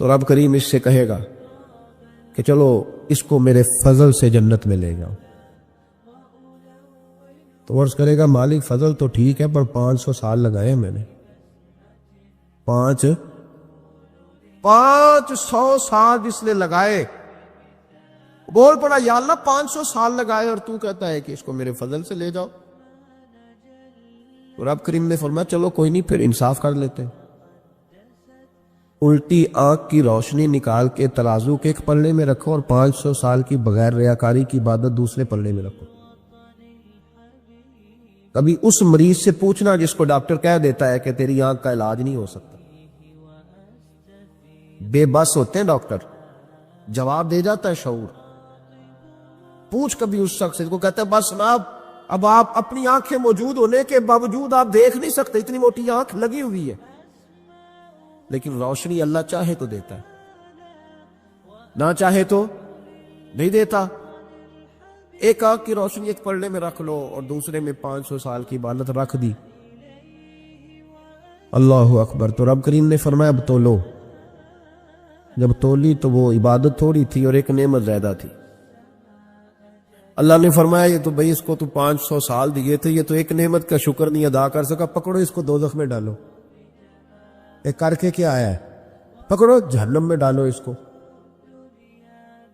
تو رب کریم اس سے کہے گا کہ چلو اس کو میرے فضل سے جنت میں لے جاؤ، تو عرض کرے گا مالک فضل تو ٹھیک ہے پر 500 سال لگائے میں نے. 500 سال جس نے لگائے. بول پڑا یا اللہ 500 سال لگائے اور تو کہتا ہے کہ اس کو میرے فضل سے لے جاؤ. اور رب کریم نے فرمایا چلو کوئی نہیں پھر انصاف کر لیتے. الٹی آنکھ کی روشنی نکال کے ترازو کے ایک پلڑے میں رکھو اور 500 سال کی بغیر ریاکاری کی عبادت دوسرے پلڑے میں رکھو. کبھی اس مریض سے پوچھنا جس کو ڈاکٹر کہہ دیتا ہے کہ تیری آنکھ کا علاج نہیں ہو سکتا. بے بس ہوتے ہیں ڈاکٹر, جواب دے جاتا ہے شعور. پوچھ کبھی اس شخص کو, کہتا ہے بس جناب اب آپ اپنی آنکھیں موجود ہونے کے باوجود آپ دیکھ نہیں سکتے, اتنی موٹی آنکھ لگی ہوئی ہے, لیکن روشنی اللہ چاہے تو دیتا ہے, نہ چاہے تو نہیں دیتا. ایک آنکھ کی روشنی ایک پلڑے میں رکھ لو اور دوسرے میں 500 سال کی عبادت رکھ دی. اللہ اکبر. تو رب کریم نے فرمایا اب تولو. جب تولی تو وہ عبادت تھوڑی تھی اور ایک نعمت زیادہ تھی. اللہ نے فرمایا یہ تو بھئی اس کو تو 500 سال دیے تھے, یہ تو ایک نعمت کا شکر نہیں ادا کر سکا, پکڑو اس کو دوزخ میں ڈالو. ایک کر کے کیا آیا ہے, پکڑو جہنم میں ڈالو اس کو,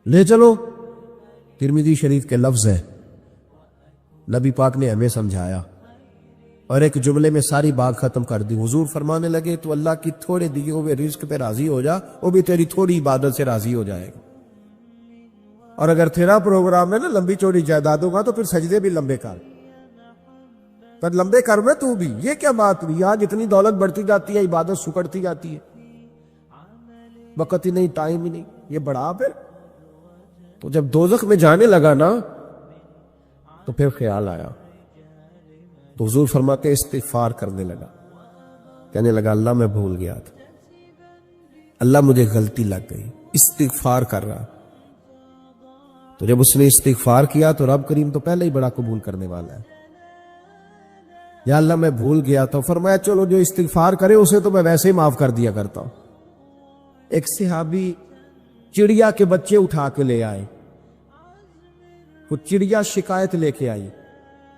لے چلو. ترمذی شریف کے لفظ ہے, نبی پاک نے ہمیں سمجھایا اور ایک جملے میں ساری بات ختم کر دی. حضور فرمانے لگے تو اللہ کی تھوڑے دیے ہوئے رزق پہ راضی ہو جا, وہ بھی تیری تھوڑی عبادت سے راضی ہو جائے گا. اور اگر تیرا پروگرام ہے نا لمبی چوڑی جائیدادوں کا, تو پھر سجدے بھی لمبے کر, پر لمبے کر میں تو بھی. یہ کیا بات ہوئی, آج اتنی دولت بڑھتی جاتی ہے, عبادت سکڑتی جاتی ہے, وقت ہی نہیں, ٹائم ہی نہیں, یہ بڑھا. پھر تو جب دوزخ میں جانے لگا نا تو پھر خیال آیا, تو حضور فرماتے استغفار کرنے لگا, کہنے لگا اللہ میں بھول گیا تھا, اللہ مجھے غلطی لگ گئی. استغفار کر رہا. تو جب اس نے استغفار کیا تو رب کریم تو پہلے ہی بڑا قبول کرنے والا ہے. یا اللہ میں بھول گیا تھا. فرمایا چلو جو استغفار کرے اسے تو میں ویسے ہی معاف کر دیا کرتا ہوں. ایک صحابی چڑیا کے بچے اٹھا کے لے آئے. وہ چڑیا شکایت لے کے آئی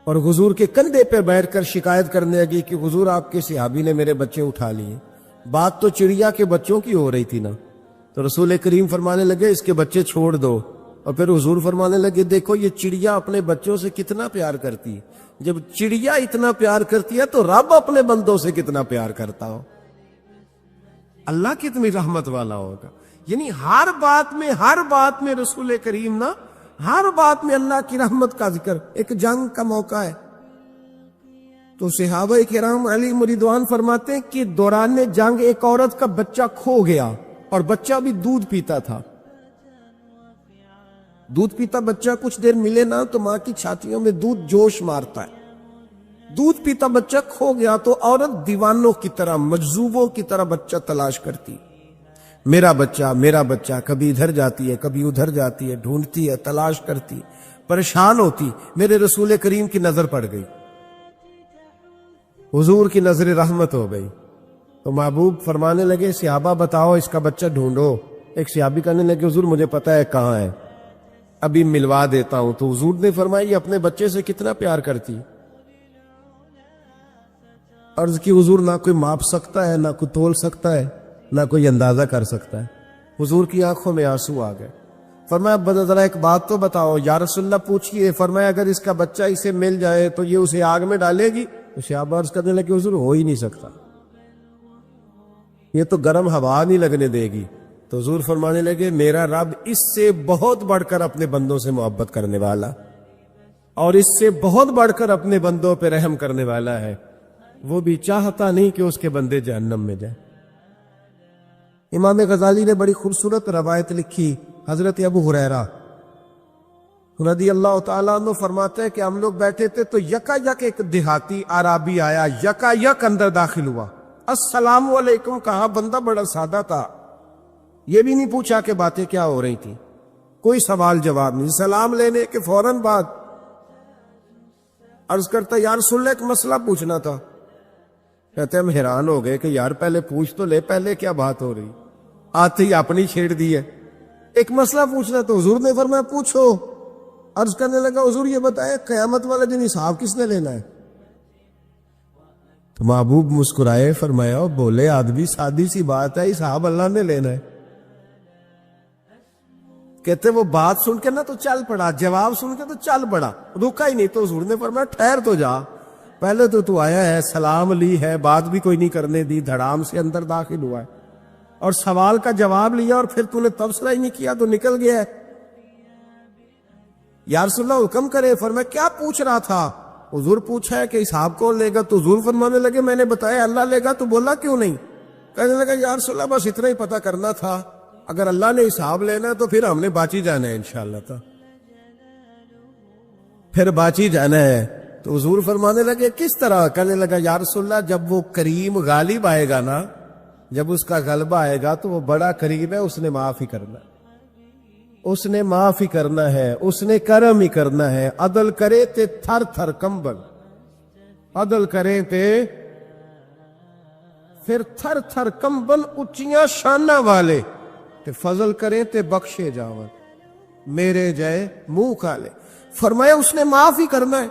اور حضور کے کندھے پہ بیٹھ کر شکایت کرنے لگی کہ حضور آپ کے صحابی نے میرے بچے اٹھا لیے. بات تو چڑیا کے بچوں کی ہو رہی تھی نا. تو رسول کریم فرمانے لگے اس کے بچے چھوڑ دو. اور پھر حضور فرمانے لگے دیکھو یہ چڑیا اپنے بچوں سے کتنا پیار کرتی ہے. جب چڑیا اتنا پیار کرتی ہے تو رب اپنے بندوں سے کتنا پیار کرتا ہو. اللہ کتنی رحمت والا ہوگا. یعنی ہر بات میں رسول کریم نا, ہر بات میں اللہ کی رحمت کا ذکر. ایک جنگ کا موقع ہے تو صحابہ کرام علی رضوان فرماتے ہیں کہ دوران جنگ ایک عورت کا بچہ کھو گیا اور بچہ بھی دودھ پیتا تھا. دودھ پیتا بچہ کچھ دیر ملے نا تو ماں کی چھاتیوں میں دودھ جوش مارتا ہے. دودھ پیتا بچہ کھو گیا تو عورت دیوانوں کی طرح, مجذوبوں کی طرح بچہ تلاش کرتی. میرا بچہ, کبھی ادھر جاتی ہے کبھی ادھر جاتی ہے, ڈھونڈتی ہے, تلاش کرتی, پریشان ہوتی. میرے رسول کریم کی نظر پڑ گئی, حضور کی نظر رحمت ہو گئی. تو محبوب فرمانے لگے صحابہ بتاؤ اس کا بچہ ڈھونڈو. ایک صحابی کہنے لگے حضور مجھے پتا ہے کہاں ہے, ابھی ملوا دیتا ہوں. تو حضور نے فرمایا یہ اپنے بچے سے کتنا پیار کرتی. عرض کی حضور نہ کوئی ماپ سکتا ہے, نہ کوئی تول سکتا ہے, نہ کوئی اندازہ کر سکتا ہے. حضور کی آنکھوں میں آنسو آ گئے. فرمایا ذرا ایک بات تو بتاؤ. یا رسول اللہ پوچھئے. فرمایا اگر اس کا بچہ اسے مل جائے تو یہ اسے آگ میں ڈالے گی. تو صحابہ عرض کرنے لگے حضور ہو ہی نہیں سکتا, یہ تو گرم ہوا نہیں لگنے دے گی. تو حضور فرمانے لگے میرا رب اس سے بہت بڑھ کر اپنے بندوں سے محبت کرنے والا اور اس سے بہت بڑھ کر اپنے بندوں پہ رحم کرنے والا ہے. وہ بھی چاہتا نہیں کہ اس کے بندے جہنم میں جائیں. امام غزالی نے بڑی خوبصورت روایت لکھی. حضرت ابو ہریرہ رضی اللہ تعالیٰ عنہ فرماتے ہیں کہ ہم لوگ بیٹھے تھے تو یکا یک ایک دیہاتی عرابی آیا, یکا یک اندر داخل ہوا, السلام علیکم کہا. بندہ بڑا سادہ تھا, یہ بھی نہیں پوچھا کہ باتیں کیا ہو رہی تھی, کوئی سوال جواب نہیں. سلام لینے کے فوراً بعد عرض کرتا یا رسول اللہ ایک مسئلہ پوچھنا تھا. کہتے ہم حیران ہو گئے کہ یار پہلے پوچھ تو لے, پہلے کیا بات ہو رہی, آتے ہی اپنی چھیڑ دی ہے. ایک مسئلہ پوچھنا. تو حضور نے فرمایا پوچھو. عرض کرنے لگا حضور یہ بتائے قیامت والے دن حساب کس نے لینا ہے؟ تو محبوب مسکرائے، فرمایا بولے آدمی سادی سی بات ہے، حساب اللہ نے لینا ہے۔ کہتے وہ بات سن کے نا تو چل پڑا، جواب سن کے تو چل پڑا، رکا ہی نہیں۔ تو حضور نے فرمایا ٹھہر تو جا، پہلے تو آیا ہے، سلام لی ہے، بات بھی کوئی نہیں کرنے دی، دھڑام سے اندر داخل ہوا ہے، اور سوال کا جواب لیا، اور پھر تو نے تبصرہ ہی نہیں کیا تو نکل گیا ہے۔ یا رسول اللہ حکم کرے۔ فرمایا کیا پوچھ رہا تھا؟ حضور پوچھا ہے کہ حساب کون لے گا؟ تو حضور فرمانے لگے میں نے بتایا اللہ لے گا، تو بولا کیوں نہیں؟ کہنے لگا یا رسول اللہ بس اتنا ہی پتہ کرنا تھا، اگر اللہ نے حساب لینا ہے تو پھر ہم نے باچی جانا ہے انشاءاللہ، تا پھر باچی جانا ہے۔ تو حضور فرمانے لگے کس طرح؟ کہنے لگا یا رسول اللہ جب وہ کریم غالب آئے گا نا، جب اس کا غلبہ آئے گا تو وہ بڑا کریم ہے، اس نے معاف ہی کرنا ہے، اس نے معاف ہی کرنا ہے، اس نے کرم ہی کرنا ہے۔ عدل کرے تے تھر تھر کمبل، عدل کرے تے پھر تھر تھر کمبل، اچیاں شانہ والے تے فضل کریں تے بخشے جاون، میرے جائے منہ کالے۔ فرمایا اس نے معاف ہی کرنا ہے۔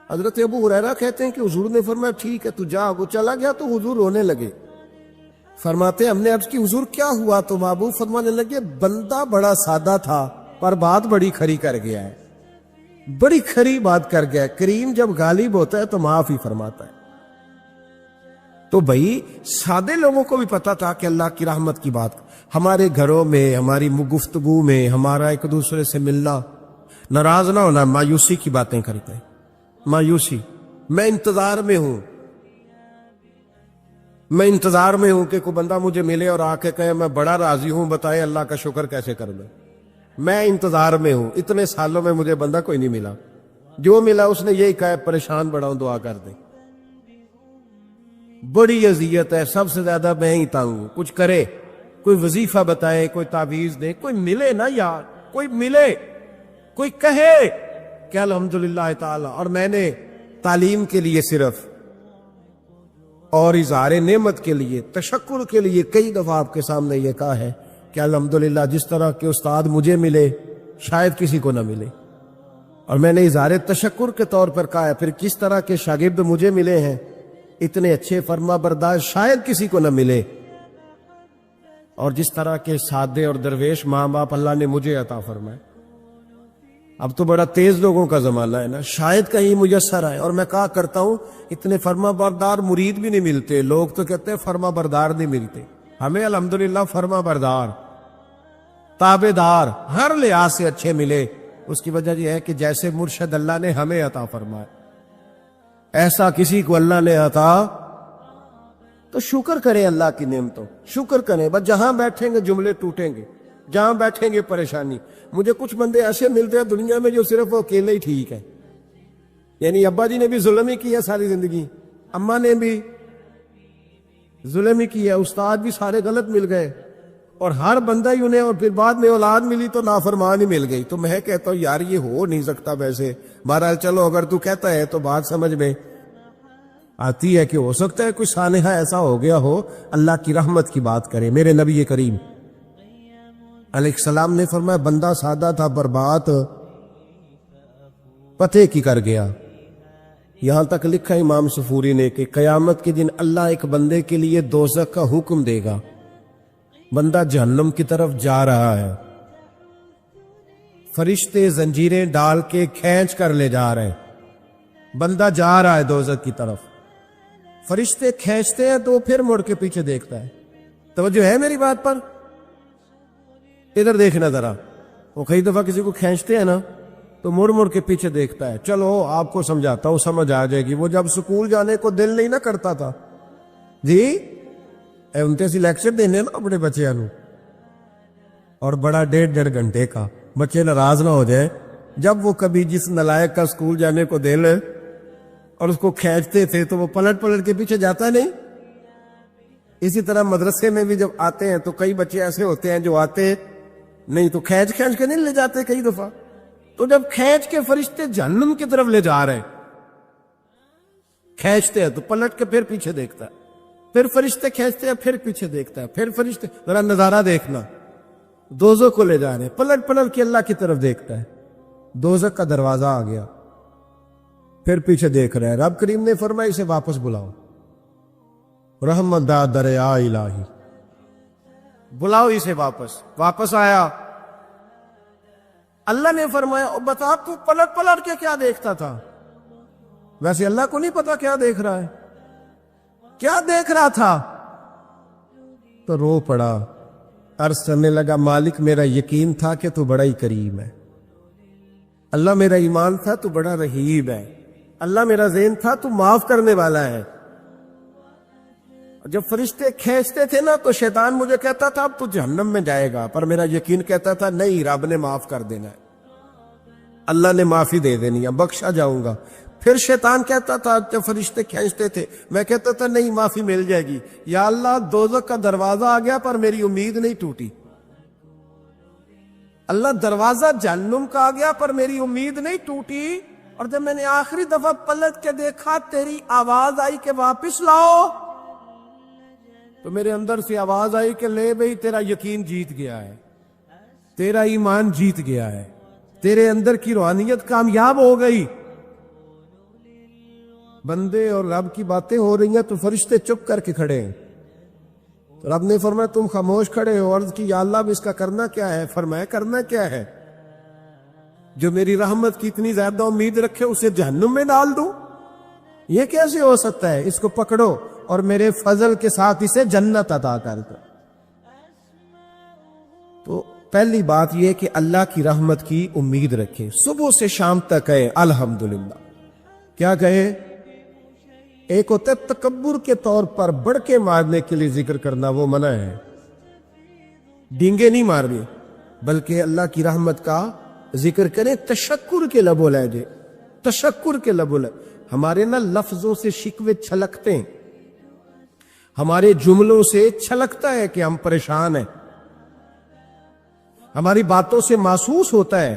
حضرت ابو ہریرہ کہتے ہیں کہ حضور نے فرمایا ٹھیک ہے تو جا۔ وہ چلا گیا تو حضور رونے لگے۔ فرماتے ہیں ہم نے عرض کی حضور کیا ہوا؟ تو محبوب فرمانے لگے بندہ بڑا سادہ تھا پر بات بڑی کھری کر گیا ہے، بڑی کھری بات کر گیا ہے۔ کریم جب غالب ہوتا ہے تو معاف ہی فرماتا ہے۔ تو بھائی سادے لوگوں کو بھی پتا تھا کہ اللہ کی رحمت کی بات، ہمارے گھروں میں، ہماری گفتگو میں، ہمارا ایک دوسرے سے ملنا، ناراض نہ ہونا، مایوسی کی باتیں کرتے ہیں، مایوسی۔ میں انتظار میں ہوں، میں انتظار میں ہوں کہ کوئی بندہ مجھے ملے اور آ کے کہے میں بڑا راضی ہوں، بتائے اللہ کا شکر کیسے کر دوں۔ میں انتظار میں ہوں، اتنے سالوں میں مجھے بندہ کوئی نہیں ملا، جو ملا اس نے یہی کہا پریشان بڑا ہوں دعا کر دیں۔ بڑی اذیت ہے، سب سے زیادہ میں ہی تنگ ہوں۔ کچھ کرے، کوئی وظیفہ بتائے، کوئی تعویذ دے، کوئی ملے نا یار، کوئی ملے، کوئی کہے کہ الحمدللہ تعالی۔ اور میں نے تعلیم کے لیے صرف اور اظہار نعمت کے لیے، تشکر کے لیے کئی دفعہ آپ کے سامنے یہ کہا ہے کہ الحمدللہ جس طرح کے استاد مجھے ملے شاید کسی کو نہ ملے، اور میں نے اظہار تشکر کے طور پر کہا ہے پھر کس طرح کے شاگرد مجھے ملے ہیں، اتنے اچھے فرما بردار شاید کسی کو نہ ملے، اور جس طرح کے سادے اور درویش ماں باپ اللہ نے مجھے عطا فرمائے۔ اب تو بڑا تیز لوگوں کا زمانہ ہے نا، شاید کہیں میسر آئے۔ اور میں کہا کرتا ہوں اتنے فرما بردار مرید بھی نہیں ملتے، لوگ تو کہتے ہیں فرما بردار نہیں ملتے، ہمیں الحمدللہ فرما بردار، تابع دار ہر لحاظ سے اچھے ملے۔ اس کی وجہ یہ ہے کہ جیسے مرشد اللہ نے ہمیں عطا فرمایا ایسا کسی کو اللہ نے عطا، تو شکر کریں اللہ کی نعمتوں، شکر کریں۔ بس جہاں بیٹھیں گے جملے ٹوٹیں گے، جہاں بیٹھیں گے پریشانی۔ مجھے کچھ بندے ایسے ملتے ہیں دنیا میں جو صرف وہ اکیلے ہی ٹھیک ہے، یعنی ابا جی نے بھی ظلم ہی کیا ساری زندگی، اماں نے بھی ظلم ہی کیا، استاد بھی سارے غلط مل گئے، اور ہر بندہ ہی انہیں، اور پھر بعد میں اولاد ملی تو نافرمان ہی مل گئی۔ تو میں کہتا ہوں یار یہ ہو نہیں سکتا ویسے۔ بہرحال چلو اگر تو کہتا ہے تو بات سمجھ میں آتی ہے کہ ہو سکتا ہے کوئی سانحہ ایسا ہو گیا ہو۔ اللہ کی رحمت کی بات کرے۔ میرے نبی کریم علیہ السلام نے فرمایا بندہ سادہ تھا پر بات پتے کی کر گیا۔ یہاں تک لکھا امام صفوری نے کہ قیامت کے دن اللہ ایک بندے کے لیے دوزخ کا حکم دے گا، بندہ جہنم کی طرف جا رہا ہے، فرشتے زنجیریں ڈال کے کھینچ کر لے جا رہے ہیں، بندہ جا رہا ہے دوزخ کی طرف، فرشتے کھینچتے ہیں تو پھر مڑ کے پیچھے دیکھتا ہے۔ توجہ ہے میری بات پر؟ ادھر دیکھنا ذرا، وہ کئی دفعہ کسی کو کھینچتے ہیں نا تو مڑ مڑ کے پیچھے دیکھتا ہے۔ چلو آپ کو سمجھاتا ہوں، سمجھ آ جائے گی۔ وہ جب سکول جانے کو دل نہیں نہ کرتا تھا جی، انتے سی لیکچر دینے نا اپنے بچیاں نو، اور بڑا 1.5 گھنٹے کا، بچے ناراض نہ ہو جائے، جب وہ کبھی جس نلائق کا سکول جانے کو دل اور اس کو کھینچتے تھے تو وہ پلٹ پلٹ کے پیچھے جاتا نہیں۔ اسی طرح مدرسے میں بھی جب آتے ہیں تو کئی بچے ایسے ہوتے ہیں جو آتے نہیں تو کھینچ کھینچ کے نہیں لے جاتے کئی دفعہ، تو جب کھینچ کے فرشتے جہنم کی طرف لے جا رہے ہیں، کھینچتے ہیں تو پلٹ کے پھر پیچھے دیکھتا ہے، پھر فرشتے کھینچتے ہیں پھر پیچھے دیکھتا ہے، پھر فرشتے، ذرا نظارہ دیکھنا، دوزخ کو لے جا رہے ہیں، پلٹ پلٹ کے اللہ کی طرف دیکھتا ہے، دوزخ کا دروازہ آ گیا، پھر پیچھے دیکھ رہے ہیں، رب کریم نے فرمایا اسے واپس بلاؤ، رحمت دا دریا الہی، بلاؤ اسے واپس آیا۔ اللہ نے فرمایا بتا تو پلٹ پلٹ کے کیا دیکھتا تھا؟ ویسے اللہ کو نہیں پتا کیا دیکھ رہا ہے، کیا دیکھ رہا تھا؟ تو رو پڑا، عرض کرنے لگا مالک میرا یقین تھا کہ تو بڑا ہی کریم ہے، اللہ میرا ایمان تھا تو بڑا رحیم ہے، اللہ میرا ذہن تھا تو معاف کرنے والا ہے۔ جب فرشتے کھینچتے تھے نا تو شیطان مجھے کہتا تھا اب تو جہنم میں جائے گا، پر میرا یقین کہتا تھا نہیں، رب نے معاف کر دینا ہے، اللہ نے معافی دے دینی ہے، بخشا جاؤں گا۔ پھر شیطان کہتا تھا جب فرشتے کھینچتے تھے، میں کہتا تھا نہیں معافی مل جائے گی، یا اللہ دوزخ کا دروازہ آ گیا پر میری امید نہیں ٹوٹی، اللہ دروازہ جہنم کا آ گیا پر میری امید نہیں ٹوٹی۔ اور جب میں نے آخری دفعہ پلٹ کے دیکھا تیری آواز آئی کہ واپس لاؤ، تو میرے اندر سے آواز آئی کہ لے بھئی تیرا یقین جیت گیا ہے، تیرا ایمان جیت گیا ہے، تیرے اندر کی روحانیت کامیاب ہو گئی۔ بندے اور رب کی باتیں ہو رہی ہیں تو فرشتے چپ کر کے کھڑے ہیں، تو رب نے فرمایا تم خاموش کھڑے ہو، عرض کی یا اللہ اب اس کا کرنا کیا ہے؟ فرمایا کرنا کیا ہے؟ جو میری رحمت کی اتنی زیادہ امید رکھے اسے جہنم میں ڈال دوں؟ یہ کیسے ہو سکتا ہے؟ اس کو پکڑو اور میرے فضل کے ساتھ اسے جنت عطا کر دو۔ تو پہلی بات یہ کہ اللہ کی رحمت کی امید رکھیں، صبح سے شام تک کہے الحمدللہ۔ کیا کہے؟ ایک ہوتا ہے تکبر کے طور پر بڑھ کے مارنے کے لیے ذکر کرنا، وہ منع ہے، ڈینگے نہیں مارنے، بلکہ اللہ کی رحمت کا ذکر کریں تشکر کے لب و لہجے، تشکر کے لب و لہجے۔ ہمارے نا لفظوں سے شکوے چھلکتے ہیں، ہمارے جملوں سے چھلکتا ہے کہ ہم پریشان ہیں، ہماری باتوں سے محسوس ہوتا ہے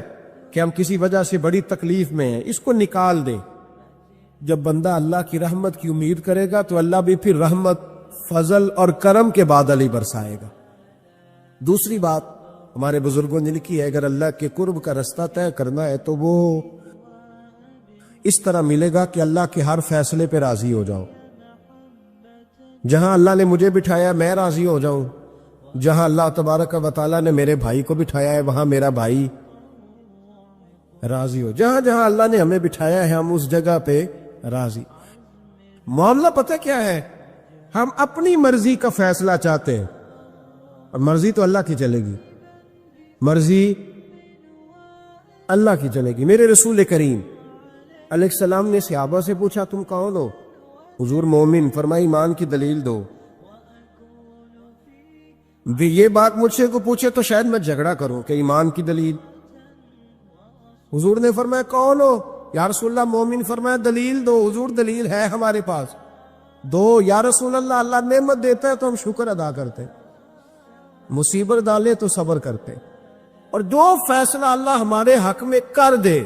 کہ ہم کسی وجہ سے بڑی تکلیف میں ہیں، اس کو نکال دیں۔ جب بندہ اللہ کی رحمت کی امید کرے گا تو اللہ بھی پھر رحمت، فضل اور کرم کے بادل ہی برسائے گا۔ دوسری بات ہمارے بزرگوں نے لکھی ہے، اگر اللہ کے قرب کا رستہ طے کرنا ہے تو وہ اس طرح ملے گا کہ اللہ کے ہر فیصلے پہ راضی ہو جاؤ۔ جہاں اللہ نے مجھے بٹھایا میں راضی ہو جاؤں، جہاں اللہ تبارک و تعالیٰ نے میرے بھائی کو بٹھایا ہے وہاں میرا بھائی راضی ہو، جہاں جہاں اللہ نے ہمیں بٹھایا ہے ہم اس جگہ پہ راضی۔ معاملہ پتہ کیا ہے؟ ہم اپنی مرضی کا فیصلہ چاہتے ہیں، اور مرضی تو اللہ کی چلے گی، مرضی اللہ کی چلے گی۔ میرے رسول کریم علیہ السلام نے صحابہ سے پوچھا تم کون ہو؟ حضور مومن، فرمائی ایمان کی دلیل دو۔ یہ بات مجھ سے کو پوچھے تو شاید میں جھگڑا کروں کہ ایمان کی دلیل۔ حضور نے فرمایا کون ہو؟ یا رسول اللہ مومن، فرمایا دلیل دو۔ حضور دلیل ہے ہمارے پاس، دو۔ یا رسول اللہ اللہ نعمت دیتا ہے تو ہم شکر ادا کرتے، مصیبت ڈالے تو صبر کرتے، اور جو فیصلہ اللہ ہمارے حق میں کر دے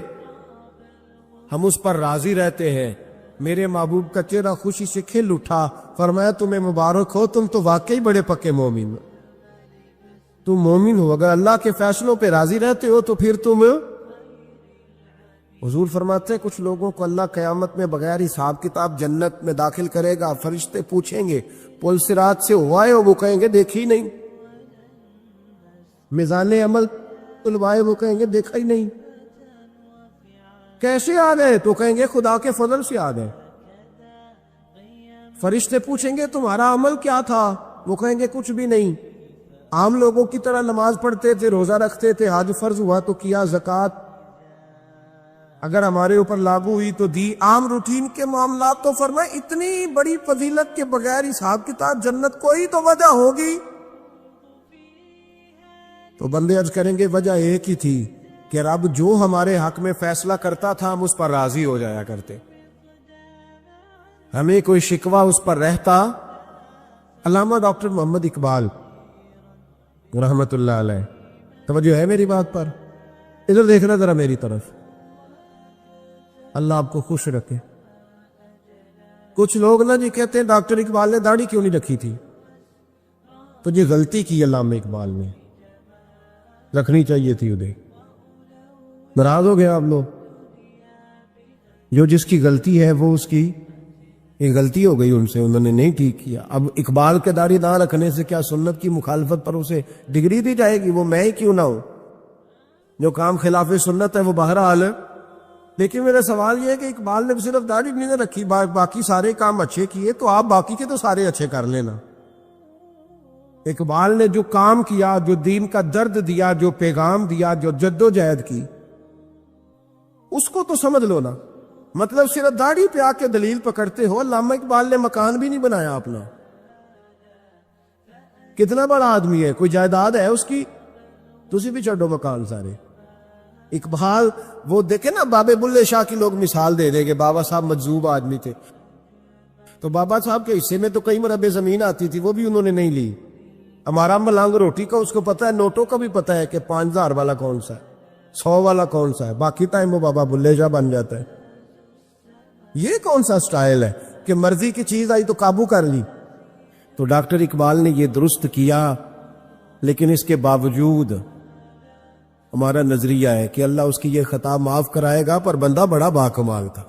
ہم اس پر راضی رہتے ہیں۔ میرے محبوب کا چہرہ خوشی سے کھل اٹھا، فرمایا تمہیں مبارک ہو، تم تو واقعی بڑے پکے مومن ہو، تم مومن ہو، اگر اللہ کے فیصلوں پہ راضی رہتے ہو تو پھر تم۔ حضور فرماتے ہیں کچھ لوگوں کو اللہ قیامت میں بغیر حساب کتاب جنت میں داخل کرے گا، فرشتے پوچھیں گے پل صراط سے ہوائے ہو؟ وہ کہیں گے دیکھی نہیں۔ میزان عمل تلوائے؟ وہ کہیں گے دیکھا ہی نہیں۔ کیسے آ گئے؟ تو کہیں گے خدا کے فضل سے آ گئے۔ فرشتے پوچھیں گے تمہارا عمل کیا تھا؟ وہ کہیں گے کچھ بھی نہیں، عام لوگوں کی طرح نماز پڑھتے تھے، روزہ رکھتے تھے، حج فرض ہوا تو کیا، زکوٰۃ اگر ہمارے اوپر لاگو ہوئی تو دی، عام روٹین کے معاملات۔ تو فرمائے اتنی بڑی فضیلت کے بغیر حساب کتاب جنت، کوئی تو وجہ ہوگی۔ تو بندے عرض کریں گے وجہ ایک ہی تھی کہ رب جو ہمارے حق میں فیصلہ کرتا تھا ہم اس پر راضی ہو جایا کرتے، ہمیں کوئی شکوہ اس پر رہتا۔ علامہ ڈاکٹر محمد اقبال رحمت اللہ علیہ، توجہ ہے میری بات پر؟ ادھر دیکھنا ذرا میری طرف، اللہ آپ کو خوش رکھے۔ کچھ لوگ نا جی کہتے ہیں ڈاکٹر اقبال نے داڑھی کیوں نہیں رکھی تھی؟ تو یہ غلطی کی علامہ اقبال نے، رکھنی چاہیے تھی انہیں. ناراض ہو گئے آپ لوگ. جو جس کی غلطی ہے وہ اس کی یہ غلطی ہو گئی ان سے, انہوں نے نہیں ٹھیک کیا. اب اقبال کے داڑھی نہ رکھنے سے کیا سنت کی مخالفت پر اسے ڈگری دی جائے گی؟ وہ میں ہی کیوں نہ ہوں. جو کام خلاف سنت ہے وہ بہرحال ہے. لیکن میرا سوال یہ ہے کہ اقبال نے صرف داڑھی نہیں رکھی, باقی سارے کام اچھے کیے, تو آپ باقی کے تو سارے اچھے کر لینا. اقبال نے جو کام کیا, جو دین کا درد دیا, جو پیغام دیا, جو جد و جہد کی, اس کو تو سمجھ لو نا. مطلب صرف داڑھی پہ آ کے دلیل پکڑتے ہو. علامہ اقبال نے مکان بھی نہیں بنایا اپنا. کتنا بڑا آدمی ہے, کوئی جائیداد ہے اس کی؟ تسی بھی چھڈو مکان سارے. اقبال وہ دیکھے نا, بابے بلے شاہ کی لوگ مثال دے دیں کہ بابا صاحب مجذوب آدمی تھے, تو بابا صاحب کے حصے میں تو کئی مربع زمین آتی تھی, وہ بھی انہوں نے نہیں لی. ہمارا ملنگ روٹی کا اس کو پتا ہے, نوٹوں کا بھی پتا ہے کہ 5000 والا کون سا ہے, 100 والا کون سا ہے. باقی ٹائم وہ بابا بلے شاہ بن جاتا ہے. یہ کون سا سٹائل ہے کہ مرضی کی چیز آئی تو قابو کر لی؟ تو ڈاکٹر اقبال نے یہ درست کیا, لیکن اس کے باوجود ہمارا نظریہ ہے کہ اللہ اس کی یہ خطا معاف کرائے گا, پر بندہ بڑا باکمال تھا.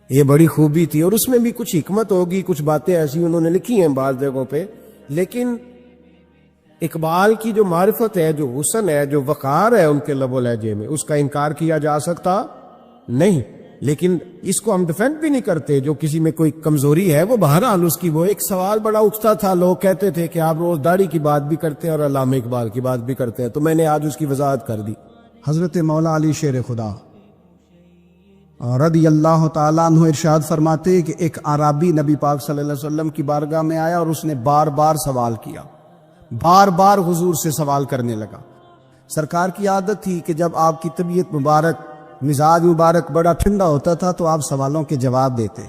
یہ بڑی خوبی تھی, اور اس میں بھی کچھ حکمت ہوگی, کچھ باتیں ایسی انہوں نے لکھی ہیں بعض جگہوں پہ. لیکن اقبال کی جو معرفت ہے, جو حسن ہے, جو وقار ہے ان کے لب و لہجے میں, اس کا انکار کیا جا سکتا نہیں. لیکن اس کو ہم ڈیفینڈ بھی نہیں کرتے. جو کسی میں کوئی کمزوری ہے وہ بہرحال اس کی. وہ ایک سوال بڑا اٹھتا تھا, لوگ کہتے تھے کہ آپ روز داڑھی کی بات بھی کرتے ہیں اور علامہ اقبال کی بات بھی کرتے ہیں, تو میں نے آج اس کی وضاحت کر دی. حضرت مولا علی شیر خدا رضی اللہ تعالیٰ عنہ ارشاد فرماتے ہیں کہ ایک عربی نبی پاک صلی اللہ علیہ وسلم کی بارگاہ میں آیا اور اس نے بار بار سوال کیا, بار بار حضور سے سوال کرنے لگا. سرکار کی عادت تھی کہ جب آپ کی طبیعت مبارک, مزاج مبارک بڑا ٹھنڈا ہوتا تھا تو آپ سوالوں کے جواب دیتے,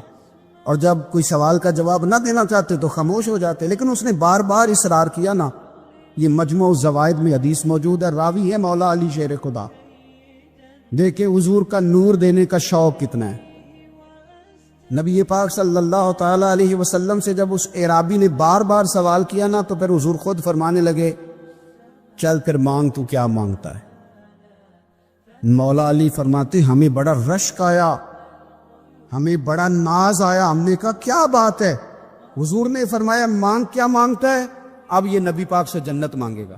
اور جب کوئی سوال کا جواب نہ دینا چاہتے تو خاموش ہو جاتے. لیکن اس نے بار بار اصرار کیا نا. یہ مجموع الزوائد میں حدیث موجود ہے, راوی ہے مولا علی شیر خدا. دیکھیں حضور کا نور دینے کا شوق کتنا ہے. نبی پاک صلی اللہ تعالیٰ علیہ وسلم سے جب اس اعرابی نے بار بار سوال کیا نا, تو پھر حضور خود فرمانے لگے, چل کر مانگ تو کیا مانگتا ہے. مولا علی فرماتے ہمیں بڑا رشک آیا, ہمیں بڑا ناز آیا. ہم نے کہا کیا بات ہے؟ حضور نے فرمایا مانگ, کیا مانگتا ہے؟ اب یہ نبی پاک سے جنت مانگے گا,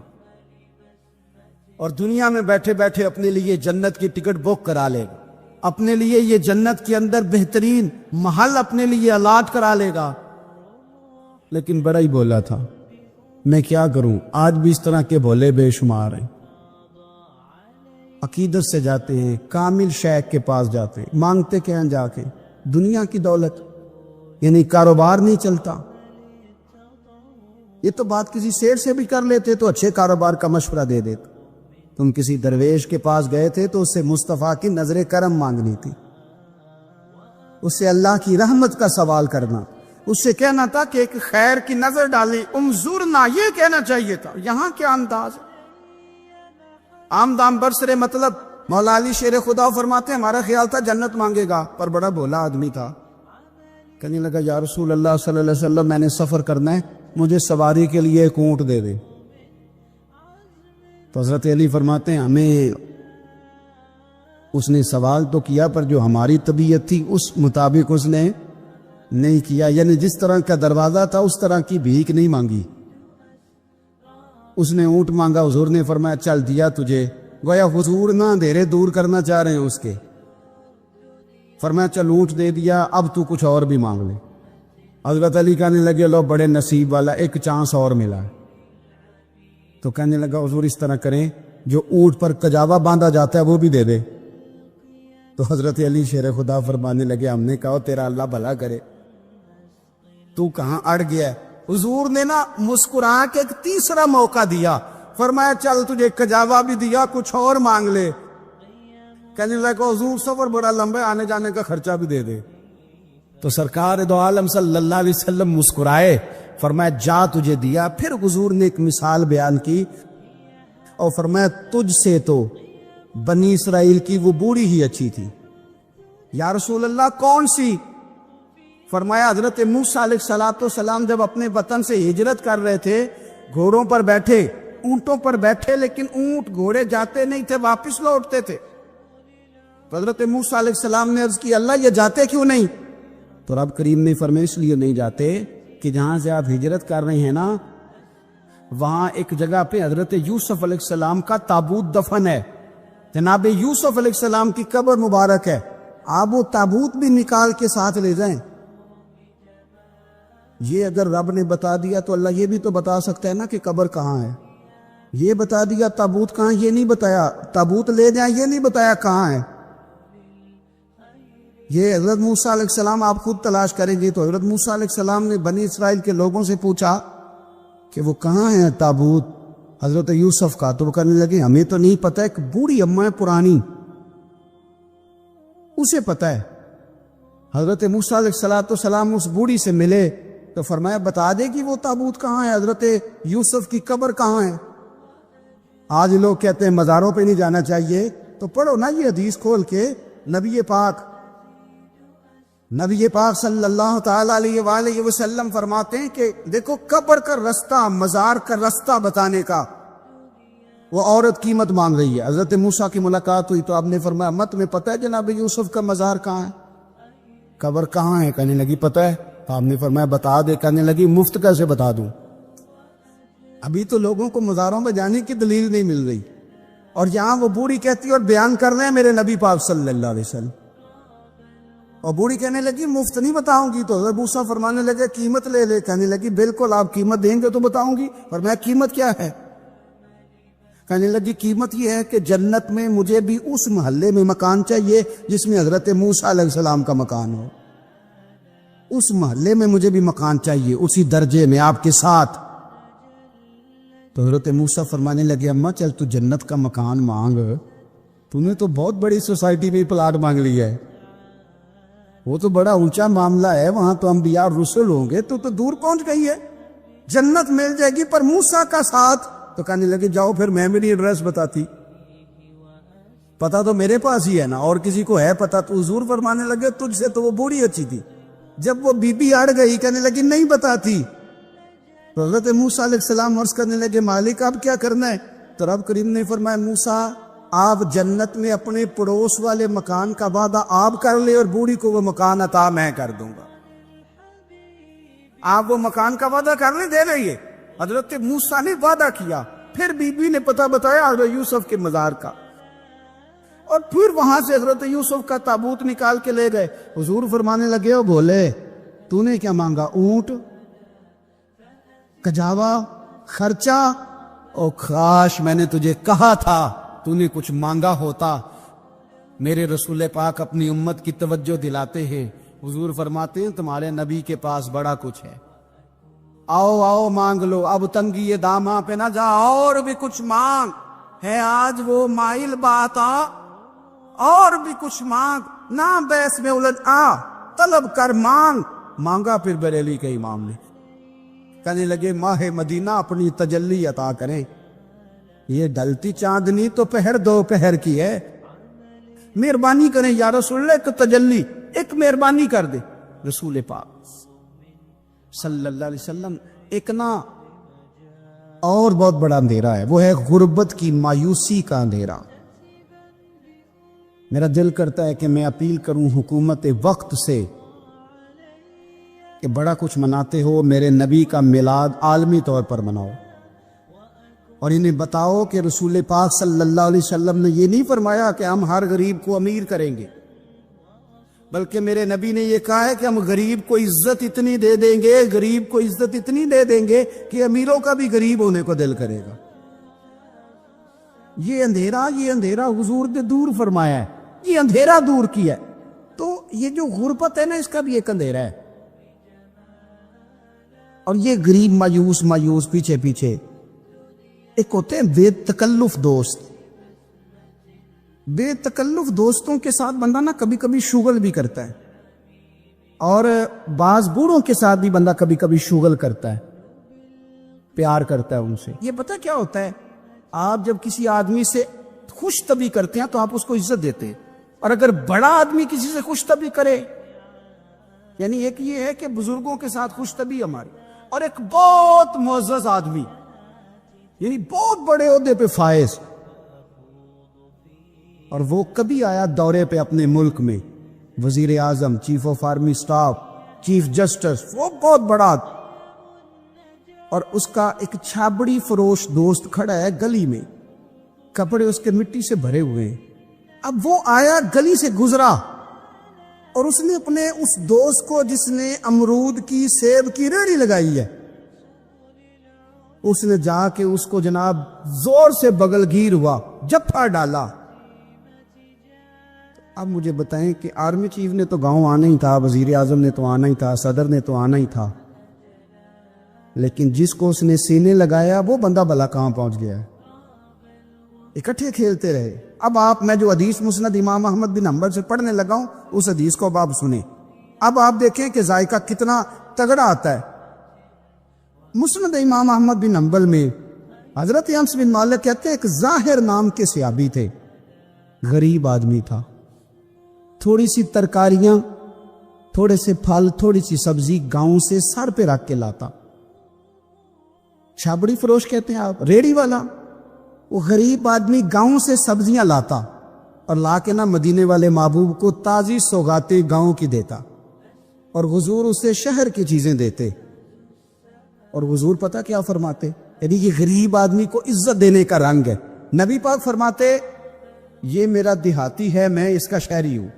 اور دنیا میں بیٹھے بیٹھے اپنے لیے جنت کی ٹکٹ بک کرا لے گا, اپنے لیے یہ جنت کے اندر بہترین محل اپنے لیے الاٹ کرا لے گا. لیکن بڑا ہی بولا تھا. میں کیا کروں, آج بھی اس طرح کے بولے بے شمار ہیں. عقیدت سے جاتے ہیں, کامل شیخ کے پاس جاتے ہیں, مانگتے کہیں جا کے دنیا کی دولت, یعنی کاروبار نہیں چلتا. یہ تو بات کسی سیٹ سے بھی کر لیتے تو اچھے کاروبار کا مشورہ دے دیتے. تم کسی درویش کے پاس گئے تھے تو اس سے مصطفیٰ کی نظر کرم مانگنی تھی, اس سے اللہ کی رحمت کا سوال کرنا, اس سے کہنا تھا کہ ایک خیر کی نظر ڈالی, انظرنا, یہ کہنا چاہیے تھا. یہاں کیا انداز ہے, عام دام برسرے. مطلب مولا علی شیر خدا فرماتے ہیں ہمارا خیال تھا جنت مانگے گا, پر بڑا بھولا آدمی تھا. کہنے لگا یا رسول اللہ صلی اللہ علیہ وسلم, میں نے سفر کرنا ہے, مجھے سواری کے لیے ایک اونٹ دے دے. تو حضرت علی فرماتے ہیں ہمیں اس نے سوال تو کیا, پر جو ہماری طبیعت تھی اس مطابق اس نے نہیں کیا. یعنی جس طرح کا دروازہ تھا اس طرح کی بھیک نہیں مانگی. اس نے اونٹ مانگا, حضور نے فرمایا چل دیا تجھے. گویا حضور نہ دھیرے دور کرنا چاہ رہے ہیں اس کے. فرمایا چل اونٹ دے دیا, اب تو کچھ اور بھی مانگ لے. حضرت علی کہنے لگے لو بڑے نصیب والا, ایک چانس اور ملا. تو کہنے لگا حضور اس طرح کریں, جو اونٹ پر کجاوا باندھا جاتا ہے وہ بھی دے دے. تو حضرت علی شیر خدا فرمانے لگے ہم نے کہا تیرا اللہ بھلا کرے, تو کہاں اڑ گیا ہے. حضور نے نا مسکرا کے ایک تیسرا موقع دیا, فرمایا چل تجھے کجاوا بھی دیا, کچھ اور مانگ لے. کہنے لگا حضور سفر بڑا لمبا, آنے جانے کا خرچہ بھی دے دے. تو سرکار دو عالم صلی اللہ علیہ وسلم مسکرائے, فرمایا جا تجھے دیا. پھر حضور نے ایک مثال بیان کی اور فرمایا تجھ سے تو بنی اسرائیل کی وہ بوڑھی ہی اچھی تھی. یا رسول اللہ کون سی؟ فرمایا حضرت موسیٰ علیہ السلام جب اپنے وطن سے ہجرت کر رہے تھے, گھوڑوں پر بیٹھے اونٹوں پر بیٹھے لیکن اونٹ گھوڑے جاتے نہیں تھے، واپس لوٹتے تھے. حضرت موسیٰ علیہ السلام نے عرض کی اللہ یہ جاتے کیوں نہیں؟ تو رب کریم نے فرمایا اس لیے نہیں جاتے کہ جہاں سے آپ ہجرت کر رہے ہیں نا وہاں ایک جگہ پہ حضرت یوسف علیہ السلام کا تابوت دفن ہے، جناب یوسف علیہ السلام کی قبر مبارک ہے، آپ وہ تابوت بھی نکال کے ساتھ لے جائیں. یہ اگر رب نے بتا دیا تو اللہ یہ بھی تو بتا سکتا ہے نا کہ قبر کہاں ہے. یہ بتا دیا تابوت کہاں، یہ نہیں بتایا. تابوت لے جائیں یہ نہیں بتایا کہاں ہے. یہ حضرت موسیٰ علیہ السلام آپ خود تلاش کریں گے تو حضرت موسیٰ علیہ السلام نے بنی اسرائیل کے لوگوں سے پوچھا کہ وہ کہاں ہے تابوت حضرت یوسف کا، تو وہ کہنے لگے ہمیں تو نہیں پتہ. ایک بوڑھی اماں ہے پرانی، اسے پتہ ہے. حضرت موسیٰ علیہ السلام اس بوڑھی سے ملے تو فرمایا بتا دے کہ وہ تابوت کہاں ہے، حضرت یوسف کی قبر کہاں ہے. آج لوگ کہتے ہیں مزاروں پہ نہیں جانا چاہیے، تو پڑھو نا یہ حدیث کھول کے. نبی پاک صلی اللہ تعالی علیہ وآلہ وسلم فرماتے ہیں کہ دیکھو قبر کا رستہ، مزار کا رستہ بتانے کا وہ عورت قیمت مانگ رہی ہے. حضرت موسیٰ کی ملاقات ہوئی تو آپ نے فرمایا مت میں پتہ ہے جناب یوسف کا مزار کہاں ہے، قبر کہاں ہے؟ کہنے لگی پتہ ہے. آپ نے فرمایا بتا دے. کہنے لگی مفت کیسے بتا دوں؟ ابھی تو لوگوں کو مزاروں میں جانے کی دلیل نہیں مل رہی، اور یہاں وہ بوڑھی کہتی ہے اور بیان کر رہے ہیں میرے نبی پاک صلی اللہ علیہ وسلم. اور بوڑھی کہنے لگی مفت نہیں بتاؤں گی. تو حضرت موسیٰ فرمانے لگے قیمت لے لے. کہنے لگی بالکل آپ قیمت دیں گے تو بتاؤں گی. فرمایا قیمت کیا ہے؟ کہنے لگی قیمت یہ ہے کہ جنت میں مجھے بھی اس محلے میں مکان چاہیے جس میں حضرت موسیٰ علیہ السلام کا مکان ہو. اس محلے میں مجھے بھی مکان چاہیے اسی درجے میں آپ کے ساتھ. تو حضرت موسیٰ فرمانے لگے اماں چل تو جنت کا مکان مانگ، تو نے تو بہت بڑی سوسائٹی میں پلاٹ مانگ لیا ہے، وہ تو بڑا اونچا معاملہ ہے، وہاں تو انبیاء اور رسل ہوں گے، تو دور پہنچ گئی ہے، جنت مل جائے گی پر موسیٰ کا ساتھ. تو کہنے لگے جاؤ پھر میں میری ایڈریس بتاتی، پتا تو میرے پاس ہی ہے نا، اور کسی کو ہے پتا. تو حضور فرمانے لگے تجھ سے تو وہ بوڑھی اچھی تھی. جب وہ بی بی اڑ گئی کہنے لگی نہیں بتاتی. تو حضرت موسیٰ علیہ السلام عرض کرنے لگے مالک اب کیا کرنا ہے؟ تو رب کریم نے فرمایا موسیٰ آپ جنت میں اپنے پڑوس والے مکان کا وعدہ آپ کر لے اور بوڑھی کو وہ مکان عطا میں کر دوں گا. آپ وہ مکان کا وعدہ کر لیں دے رہی ہے. حضرت موسیٰ نے وعدہ کیا، پھر بی بی نے پتہ بتایا حضرت یوسف کے مزار کا، اور پھر وہاں سے حضرت یوسف کا تابوت نکال کے لے گئے. حضور فرمانے لگے او بولے تو نے کیا مانگا؟ اونٹ، کجاوا، خرچہ؟ او کاش میں نے تجھے کہا تھا تو نے کچھ مانگا ہوتا. میرے رسول پاک اپنی امت کی توجہ دلاتے ہیں. حضور فرماتے ہیں تمہارے نبی کے پاس بڑا کچھ ہے، آؤ آؤ مانگ لو، اب تنگی یہ داماں پہ نہ جا، اور بھی کچھ مانگ. ہے آج وہ مائل بات اور بھی کچھ مانگ، نہ بیس میں الجھ طلب کر مانگ. مانگا پھر بریلی کے امام نے. کہنے لگے ماہ مدینہ اپنی تجلی عطا کریں. یہ ڈلتی چاندنی تو پہر دو پہر کی ہے، مہربانی کریں یا رسول اللہ، ایک تجلی، ایک مہربانی کر دے. رسول پاک صلی اللہ علیہ وسلم ایک نا اور بہت بڑا اندھیرا ہے، وہ ہے غربت کی مایوسی کا اندھیرا. میرا دل کرتا ہے کہ میں اپیل کروں حکومت وقت سے کہ بڑا کچھ مناتے ہو، میرے نبی کا میلاد عالمی طور پر مناؤ، اور انہیں بتاؤ کہ رسول پاک صلی اللہ علیہ وسلم نے یہ نہیں فرمایا کہ ہم ہر غریب کو امیر کریں گے، بلکہ میرے نبی نے یہ کہا ہے کہ ہم غریب کو عزت اتنی دے دیں گے، غریب کو عزت اتنی دے دیں گے کہ امیروں کا بھی غریب ہونے کو دل کرے گا. یہ اندھیرا حضور نے دور فرمایا ہے، یہ اندھیرا دور کیا ہے. تو یہ جو غربت ہے نا اس کا بھی ایک اندھیرا ہے، اور یہ غریب مایوس پیچھے ایک ہوتے ہیں بے تکلف دوست. بے تکلف دوستوں کے ساتھ بندہ نا کبھی کبھی شغل بھی کرتا ہے، اور بعض بوڑھوں کے ساتھ بھی بندہ کبھی کبھی شغل کرتا ہے، پیار کرتا ہے ان سے. یہ پتہ کیا ہوتا ہے، آپ جب کسی آدمی سے خوش طبعی کرتے ہیں تو آپ اس کو عزت دیتے ہیں، اور اگر بڑا آدمی کسی سے خوش طبعی کرے، یعنی ایک یہ ہے کہ بزرگوں کے ساتھ خوش طبعی ہماری، اور ایک بہت معزز آدمی یعنی بہت بڑے عہدے پہ فائز. اور وہ کبھی آیا دورے پہ اپنے ملک میں, وزیر اعظم, chief of army staff, chief justice, وہ بہت بڑا, اور اس کا ایک چھابڑی فروش دوست کھڑا ہے گلی میں, کپڑے اس کے مٹی سے بھرے ہوئے ہیں. اب وہ آیا, گلی سے گزرا, اور اس نے اپنے اس دوست کو جس نے امرود کی, سیب کی ریڑھی لگائی ہے, اس نے جا کے اس کو جناب زور سے بغل گیر ہوا, جپا ڈالا. اب مجھے بتائیں کہ آرمی چیف نے تو گاؤں آنا ہی تھا, وزیر اعظم نے تو آنا ہی تھا, صدر نے تو آنا ہی تھا, لیکن جس کو اس نے سینے لگایا وہ بندہ بھلا کہاں پہنچ گیا ہے. اکٹھے کھیلتے رہے. اب میں جو حدیث مسند امام احمد بن حنبل سے پڑھنے لگا ہوں, اس حدیث کو اب آپ سنیں. اب آپ دیکھیں کہ ذائقہ کتنا تگڑا آتا ہے. مسند امام احمد بن حنبل میں حضرت انس بن مالک کہتے ہیں ایک ظاہر نام کے صحابی تھے, غریب آدمی تھا, تھوڑی سی ترکاریاں, تھوڑے سے پھل, تھوڑی سی سبزی گاؤں سے سر پہ رکھ کے لاتا. چھابڑی فروش کہتے ہیں آپ, ریڑھی والا. وہ غریب آدمی گاؤں سے سبزیاں لاتا اور لا کے نا مدینے والے محبوب کو تازی سوغاتیں گاؤں کی دیتا, اور حضور اسے شہر کی چیزیں دیتے. اور حضور پتہ کیا فرماتے, یعنی یہ غریب آدمی کو عزت دینے کا رنگ ہے. نبی پاک فرماتے یہ میرا دیہاتی ہے, میں اس کا شہری ہوں.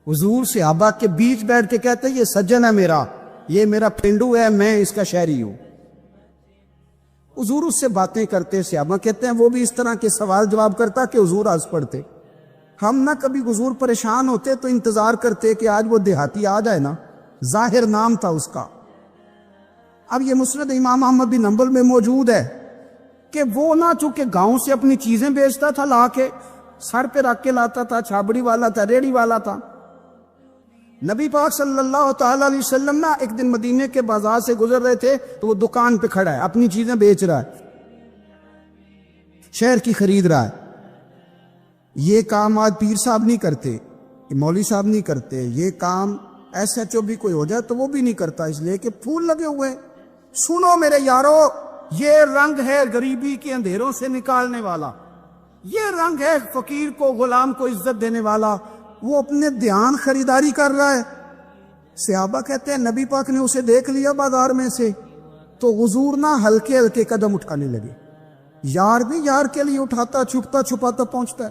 حضور صحابہ کے بیچ بیٹھ کے کہتے یہ سجن ہے میرا, یہ میرا پنڈو ہے, میں اس کا شہری ہوں. حضور اس سے باتیں کرتے, صحابہ کہتے ہیں وہ بھی اس طرح کے سوال جواب کرتا کہ حضور ہنس پڑتے. ہم نہ کبھی حضور پریشان ہوتے تو انتظار کرتے کہ آج وہ دیہاتی آ جائے نا, ظاہر نام تھا اس کا. اب یہ مسند امام احمد بن حنبل میں موجود ہے کہ وہ نہ چونکہ گاؤں سے اپنی چیزیں بیچتا تھا, لا کے سر پہ رکھ کے لاتا تھا, چھابڑی والا تھا, ریڑھی والا تھا. نبی پاک صلی اللہ تعالی علیہ وسلم نا ایک دن مدینے کے بازار سے گزر رہے تھے, تو وہ دکان پہ کھڑا ہے, اپنی چیزیں بیچ رہا ہے, شہر کی خرید رہا ہے. یہ کام آج پیر صاحب نہیں کرتے, مولوی صاحب نہیں کرتے, یہ کام ایس ایچ او بھی کوئی ہو جائے تو وہ بھی نہیں کرتا, اس لیے کہ پھول لگے ہوئے ہیں. سنو میرے یارو, یہ رنگ ہے غریبی کے اندھیروں سے نکالنے والا, یہ رنگ ہے فقیر کو, غلام کو عزت دینے والا. وہ اپنے دھیان خریداری کر رہا ہے. صحابہ کہتے ہیں نبی پاک نے اسے دیکھ لیا بازار میں سے, تو حضور نہ ہلکے ہلکے قدم اٹھانے لگے. یار بھی یار کے لیے اٹھاتا, چھپتا چھپاتا پہنچتا ہے.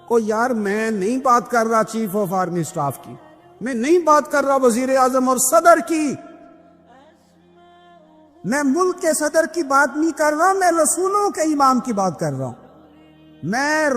او یار میں نہیں بات کر رہا چیف آف آرمی سٹاف کی, میں نہیں بات کر رہا وزیر اعظم اور صدر کی, میں ملک کے صدر کی بات نہیں کر رہا, میں رسولوں کے امام کی بات کر رہا ہوں. میں